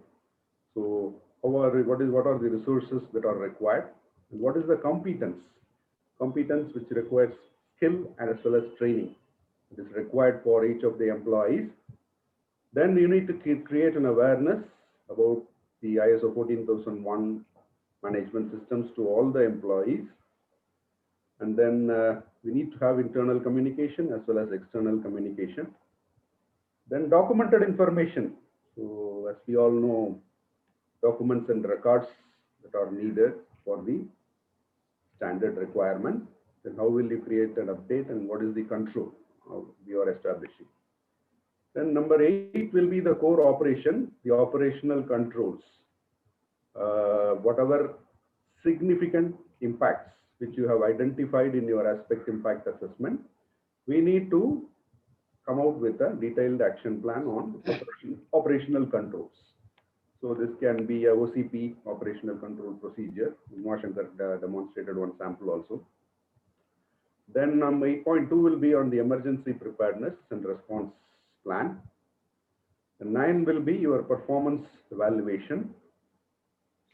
So what are the resources that are required, and what is the competence? Competence which requires skill and as well as training. It is required for each of the employees. Then you need to create an awareness about the ISO 14001 management systems to all the employees. And then we need to have internal communication as well as external communication. Then documented information. So as we all know, documents and records that are needed for the standard requirement. Then how will you create an update and what is the control you are establishing? Then number 8 will be the core operation, the operational controls. Whatever significant impacts which you have identified in your aspect impact assessment, we need to come out with a detailed action plan on operational controls. So this can be a OCP, operational control procedure. Uma Shankar demonstrated one sample also. Then 8.2 will be on the emergency preparedness and response plan. And 9 will be your performance evaluation.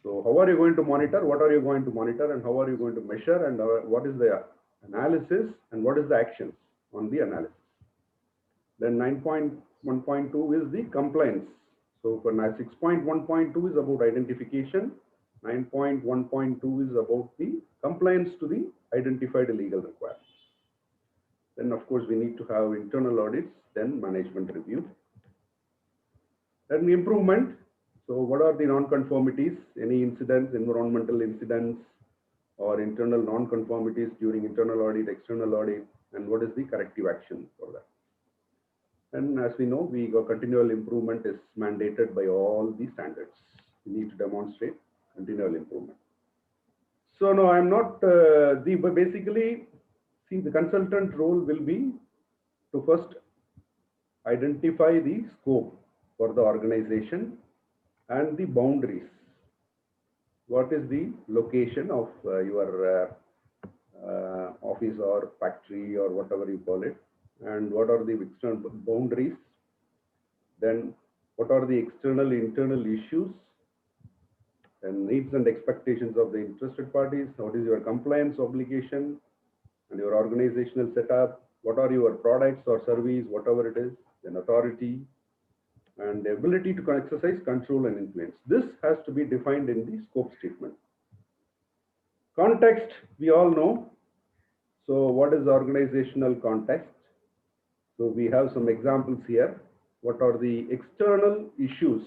So how are you going to monitor? What are you going to monitor and how are you going to measure, and what is the analysis and what is the actions on the analysis? Then 9.1.2 is the compliance. So for 6.1.2 is about identification. 9.1.2 is about the compliance to the identified legal requirements. Then of course we need to have internal audits, then management review. Then improvement. So what are the non-conformities, any incidents, environmental incidents or internal non-conformities during internal audit, external audit, and what is the corrective action for that? And as we know, continual improvement is mandated by all the standards. We need to demonstrate continual improvement. So no, I'm not, basically, see, the consultant role will be to first identify the scope for the organization and the boundaries. What is the location of your office or factory or whatever you call it, and what are the external boundaries? Then what are the external, internal issues and needs and expectations of the interested parties? What is your compliance obligation and your organizational setup? What are your products or service, whatever it is, then authority, and the ability to exercise control and influence. This has to be defined in the scope statement. Context, we all know. So what is organizational context? So we have some examples here. What are the external issues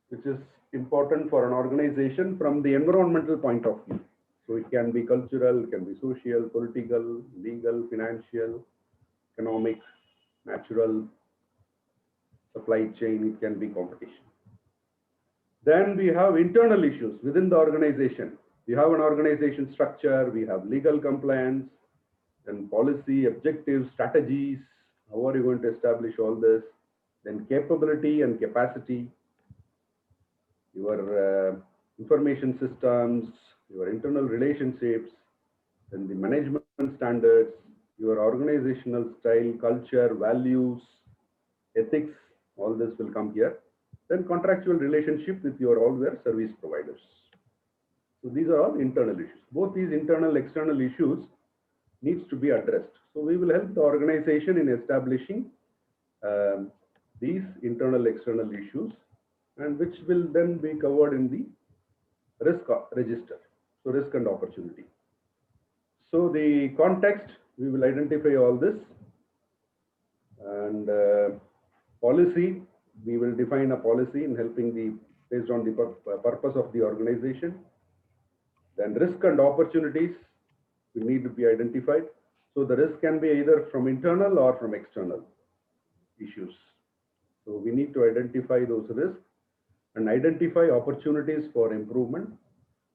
which is important for an organization from the environmental point of view? So it can be cultural, it can be social, political, legal, financial, economic, natural, supply chain, it can be competition. Then we have internal issues within the organization. We have an organization structure, we have legal compliance, then policy, objectives, strategies. How are you going to establish all this? Then capability and capacity. your information systems, your internal relationships, then the management standards, your organizational style, culture, values, ethics, all this will come here. Then contractual relationship with your all your service providers. So these are all internal issues. Both these internal, external issues needs to be addressed. So we will help the organization in establishing these internal, external issues, and which will then be covered in the risk register. So risk and opportunity. So the context, we will identify all this, and policy, we will define a policy in helping the based on the purpose of the organization. Then risk and opportunities will need to be identified. So the risk can be either from internal or from external issues. So we need to identify those risks and identify opportunities for improvement.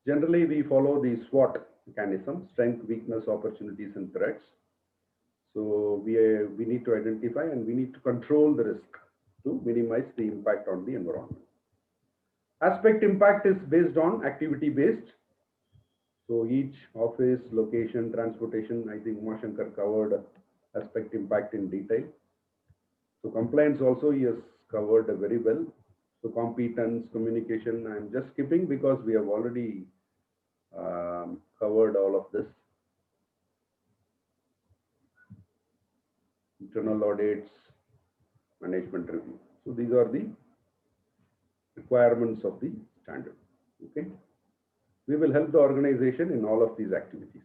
Generally, we follow the SWOT mechanism: strength, weakness, opportunities, and threats. So we need to identify and we need to control the risk to minimize the impact on the environment. Aspect impact is based on activity based. So each office, location, transportation, I think Umashankar covered aspect impact in detail. So compliance also he has covered very well. So competence, communication, I'm just skipping because we have already covered all of this. Internal audits, management review. So these are the requirements of the standard. Okay. We will help the organization in all of these activities.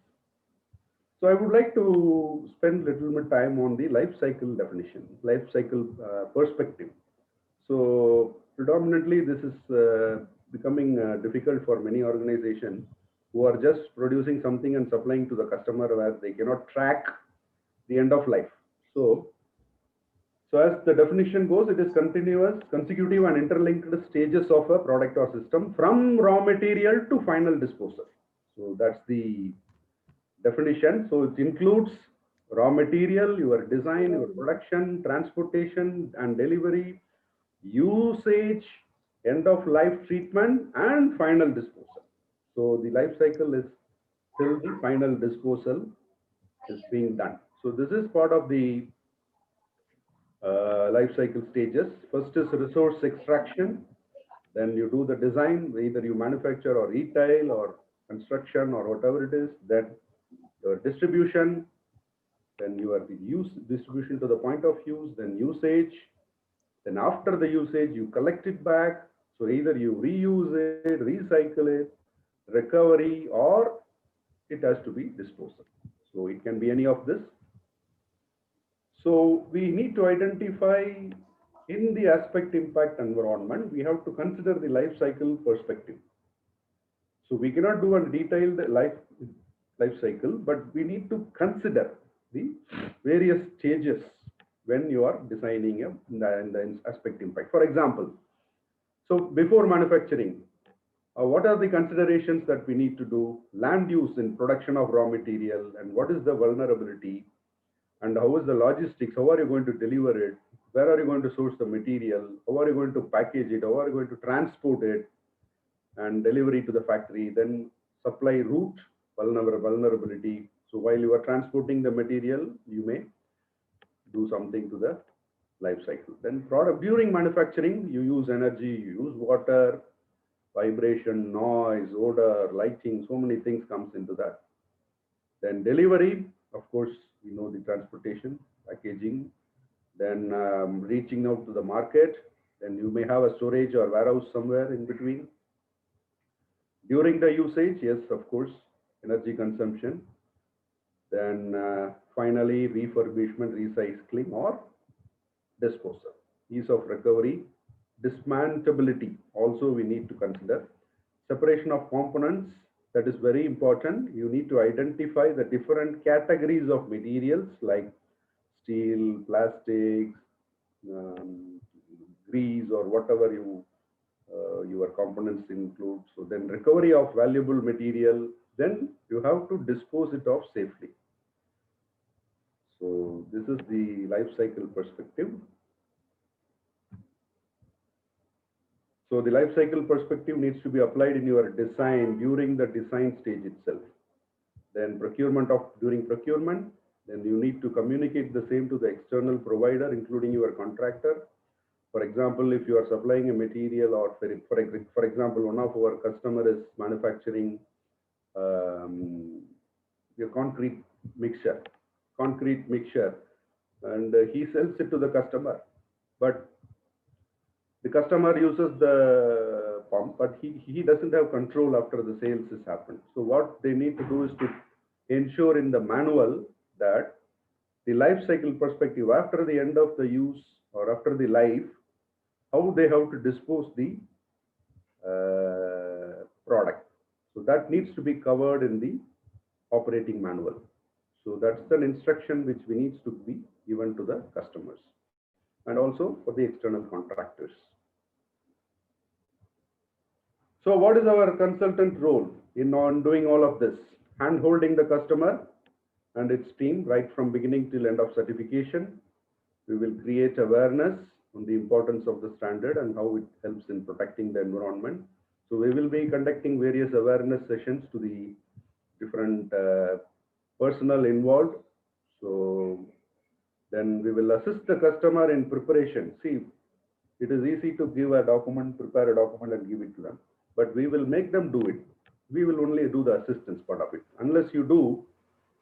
So I would like to spend a little bit time on the life cycle definition, life cycle perspective. So predominantly this is becoming difficult for many organizations who are just producing something and supplying to the customer where they cannot track the end of life. So as the definition goes, it is continuous, consecutive and interlinked stages of a product or system from raw material to final disposal. So that's the definition. So it includes raw material, your design, your production, transportation and delivery, usage, end of life treatment, and final disposal. So the life cycle is till the final disposal is being done. So this is part of the life cycle stages. First is resource extraction. Then you do the design, either you manufacture or retail or construction or whatever it is. Then your distribution. Then you are the use distribution to the point of use. Then usage. Then after the usage, you collect it back. So either you reuse it, recycle it, recovery, or it has to be disposal. So it can be any of this. So we need to identify in the aspect impact environment, we have to consider the life cycle perspective. So we cannot do a detailed life cycle, but we need to consider the various stages when you are designing the aspect impact. For example, so before manufacturing, what are the considerations that we need to do? Land use in production of raw material, and what is the vulnerability? And how is the logistics? How are you going to deliver it? Where are you going to source the material? How are you going to package it? How are you going to transport it and delivery to the factory? Then supply route vulnerability. So while you are transporting the material, you may do something to the life cycle. Then product during manufacturing, you use energy, you use water, vibration, noise, odor, lighting, so many things comes into that. Then delivery, of course, you know the transportation, packaging, then reaching out to the market. Then you may have a storage or warehouse somewhere in between. During the usage, yes, of course, energy consumption. Then finally, refurbishment, recycling, or disposal. Ease of recovery, dismantleability, also we need to consider. Separation of components, that is very important. You need to identify the different categories of materials like steel, plastics, grease, or whatever your components include. So then recovery of valuable material, then you have to dispose it off safely. So this is the life cycle perspective. So the life cycle perspective needs to be applied in your design during the design stage itself. Then during procurement, then you need to communicate the same to the external provider, including your contractor. For example, if you are supplying a material, or for example, one of our customer is manufacturing your concrete mixture, and he sells it to the customer, but the customer uses the pump, but he doesn't have control after the sales has happened. So what they need to do is to ensure in the manual that the life cycle perspective after the end of the use or after the life, how they have to dispose the product. So that needs to be covered in the operating manual. So that's an instruction which we need to be given to the customers and also for the external contractors. So what is our consultant role in doing all of this? Hand-holding the customer and its team right from beginning till end of certification. We will create awareness on the importance of the standard and how it helps in protecting the environment. So we will be conducting various awareness sessions to the different personnel involved. So then we will assist the customer in preparation. See, it is easy to give a document, prepare a document and give it to them, but we will make them do it. We will only do the assistance part of it. Unless you do,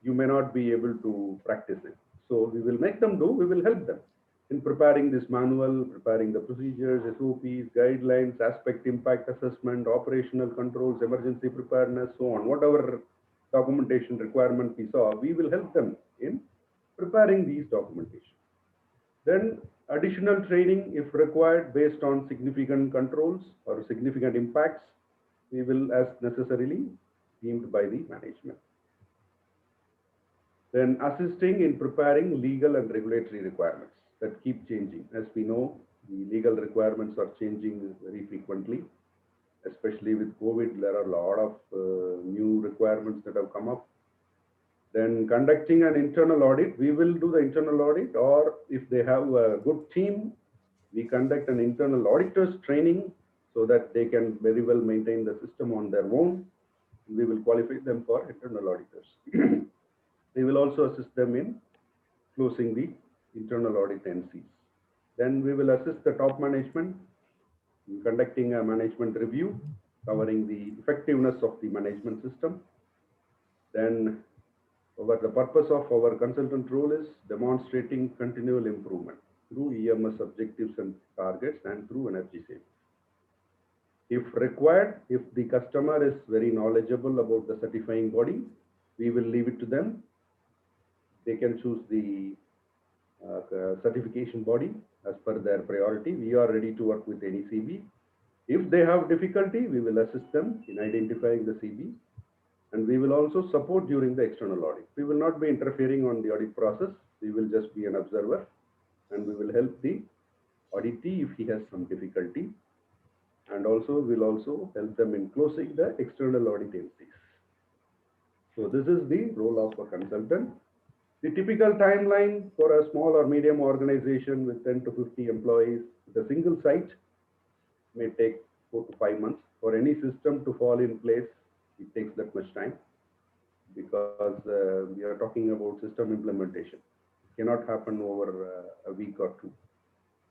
you may not be able to practice it. So we will make them do, we will help them in preparing this manual, preparing the procedures, SOPs, guidelines, aspect impact assessment, operational controls, emergency preparedness, so on. Whatever documentation requirement we saw, we will help them in preparing these documentation. Then additional training if required based on significant controls or significant impacts, we will as necessarily deemed by the management. Then assisting in preparing legal and regulatory requirements that keep changing. As we know, the legal requirements are changing very frequently, especially with COVID. There are a lot of new requirements that have come up. Then conducting an internal audit, we will do the internal audit, or if they have a good team, we conduct an internal auditors training so that they can very well maintain the system on their own. We will qualify them for internal auditors. We will also assist them in closing the internal audit NCs. Then we will assist the top management in conducting a management review covering the effectiveness of the management system. Then the purpose of our consultant role is demonstrating continual improvement through EMS objectives and targets and through energy savings. If required, if the customer is very knowledgeable about the certifying body, we will leave it to them. They can choose the certification body as per their priority. We are ready to work with any CB. If they have difficulty, we will assist them in identifying the CB, and we will also support during the external audit. We will not be interfering on the audit process. We will just be an observer, and we will help the auditee if he has some difficulty, and also will also help them in closing the external audit NCs. So this is the role of a consultant. The typical timeline for a small or medium organization with 10 to 50 employees with a single site may take 4 to 5 months. For any system to fall in place, it takes that much time because we are talking about system implementation. It cannot happen over a week or two.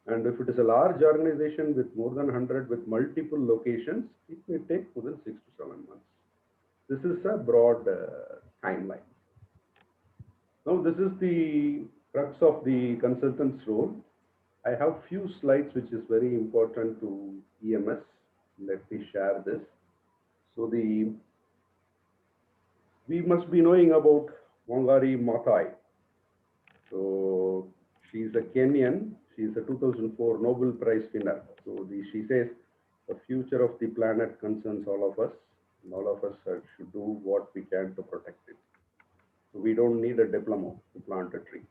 And if it is a large organization with more than 100 with multiple locations, it may take more than 6 to 7 months. This is a broad timeline. Now, this is the crux of the consultant's role. I have few slides which is very important to EMS. Let me share this. So we must be knowing about Wangari Maathai. So she's a Kenyan. She's a 2004 Nobel Prize winner. So she says the future of the planet concerns all of us, and all of us should do what we can to protect it. So we don't need a diploma to plant a tree.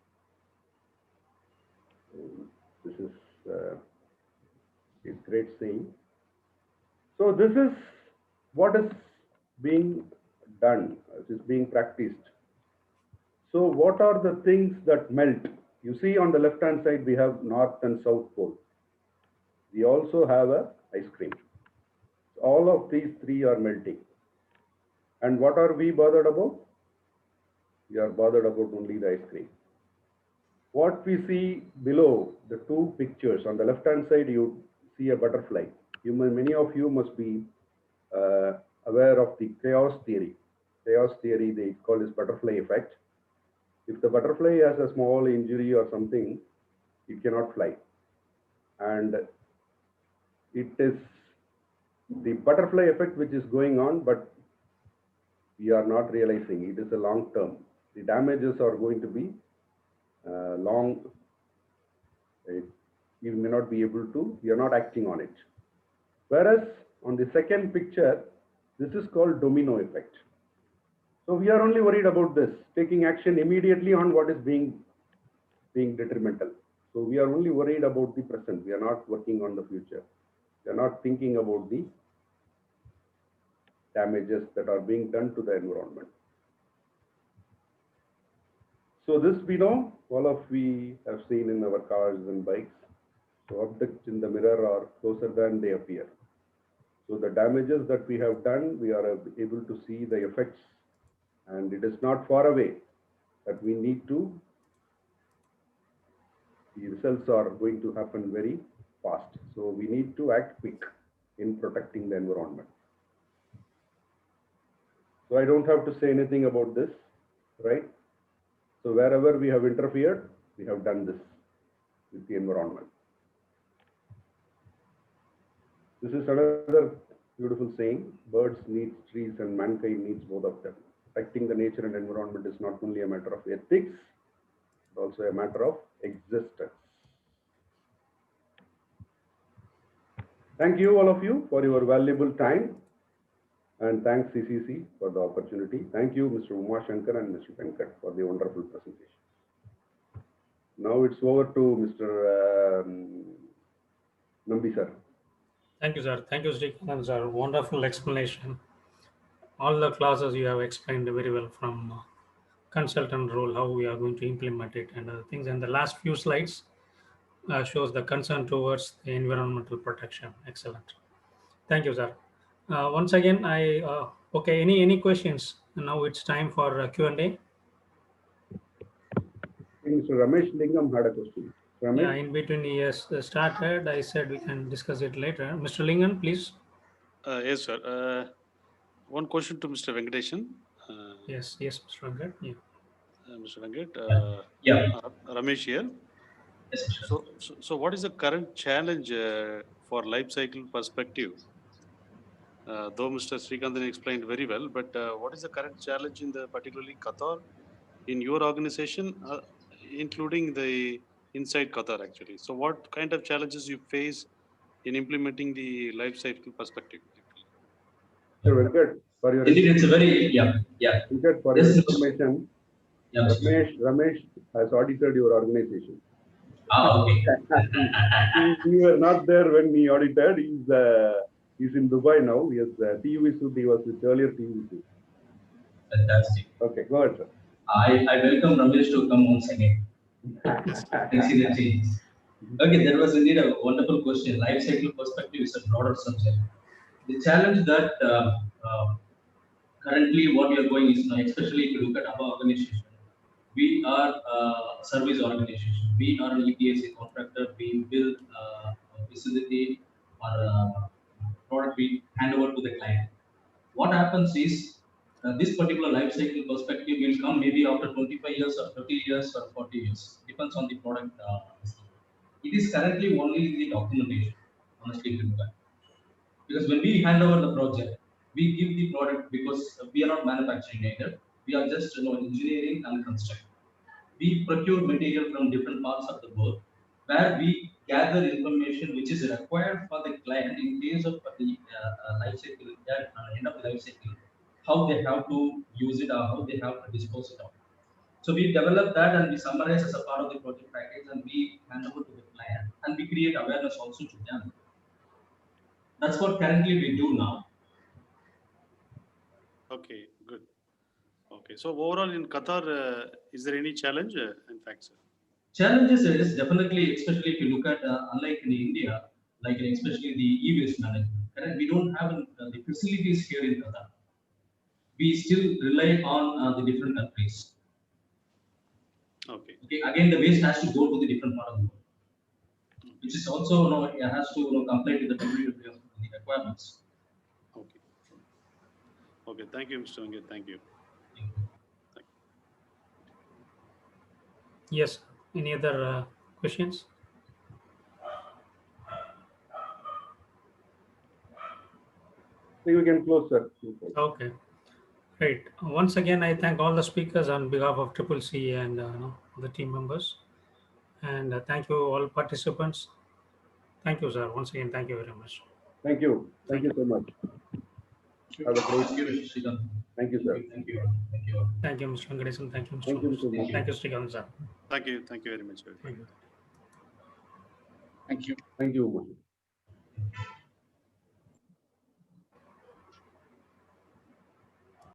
This is a great saying. So this is what is being done, is being practiced. So what are the things that melt? You see on the left-hand side, we have North and South Pole. We also have a ice cream. All of these three are melting. And what are we bothered about? We are bothered about only the ice cream. What we see below the two pictures, on the left-hand side, you see a butterfly. Many of you must be aware of the chaos theory. Chaos theory, they call this butterfly effect. If the butterfly has a small injury or something, it cannot fly. And it is the butterfly effect which is going on, but we are not realizing it is a long term. The damages are going to be long. You may not be able to, you are not acting on it. Whereas on the second picture, this is called domino effect. So we are only worried about this, taking action immediately on what is being detrimental. So we are only worried about the present. We are not working on the future. We are not thinking about the damages that are being done to the environment. So this we know, all of we have seen in our cars and bikes. So objects in the mirror are closer than they appear. So the damages that we have done, we are able to see the effects, and it is not far away that we need to, the results are going to happen very fast. So we need to act quick in protecting the environment. So I don't have to say anything about this, right? So wherever we have interfered, we have done this with the environment. This is another beautiful saying: birds need trees and mankind needs both of them. Protecting the nature and environment is not only a matter of ethics, but also a matter of existence. Thank you, all of you, for your valuable time. And thanks CCC for the opportunity. Thank you, Mr. Uma Shankar and Mr. Venkat, for the wonderful presentation. Now it's over to Mr. Nambi sir. Thank you, sir. Thank you, Srikanth, sir. Wonderful explanation. All the classes you have explained very well, from consultant role, how we are going to implement it, and other things. And the last few slides shows the concern towards the environmental protection. Excellent. Thank you, sir. Once again, okay. Any questions? Now it's time for Q&A. Mr. Ramesh Lingam had a question. Ramesh? Yeah, in between he has started. I said we can discuss it later. Mr. Lingam, please. Yes, sir. One question to Mr. Venkateshan. Yes, Mr. Venkat. Yeah. Mr. Venkat. Yeah. Ramesh here. Yes, sir. So what is the current challenge for life cycle perspective? Though Mr. Srikanthan explained very well, but what is the current challenge in the particularly Qatar in your organization, including the inside Qatar actually? So what kind of challenges you face in implementing the life cycle perspective? Mr. Venkat, for your Indeed, it's a very, Venkat, for your information, Yeah, Ramesh has audited your organization. okay. We were not there when he audited. He's in Dubai now. He has TUV suit. He was with earlier TUV suit. Fantastic. Okay, go ahead, sir. I welcome Ramesh to come once again and see the changes. Okay, that was indeed a wonderful question. Life cycle perspective is a broader subject. The challenge that currently what we are going is now, especially if you look at our organization, we are a service organization. We are an EPC contractor. We build a facility or a product we hand over to the client. What happens is this particular life cycle perspective will come maybe after 25 years or 30 years or 40 years. Depends on the product. It is currently only the documentation, honestly, if you look at. Because when we hand over the project, we give the product because we are not manufacturing either. We are just engineering and construction. We procure material from different parts of the world, where we gather information which is required for the client in case of the life cycle, end of the life cycle, how they have to use it or how they have to dispose it of. So we develop that and we summarize as a part of the project package and we hand over to the client and we create awareness also to them. That's what currently we do now. Okay, good. Okay, so overall in Qatar, is there any challenge? In fact, sir? Challenges is definitely, especially if you look at, unlike in India, like especially the e-waste management. Correct? We don't have the facilities here in Qatar. We still rely on the different countries. Okay. Okay, again, the waste has to go to the different part of the world, which is also it has to comply to the WWF requirements. Okay. Okay. Thank you, Mr. Venkat. Thank you. Yes. Any other questions? I think we can close, sir. Okay. Great. Once again, I thank all the speakers on behalf of Triple C and the team members. And thank you all participants. Thank you, sir. Once again, thank you very much. Thank you. Thank you so much. Have a great Thank you, Mr. Srikanth. Thank you, sir. Thank you. Thank you. Thank you, Mr. Venkatesan. Thank you, Mr. Thank you, Umesh. Mr. Umesh. Thank you, Srikanth, sir. Thank you. Thank you very much. Thank you. Thank you. Thank you, Umesh.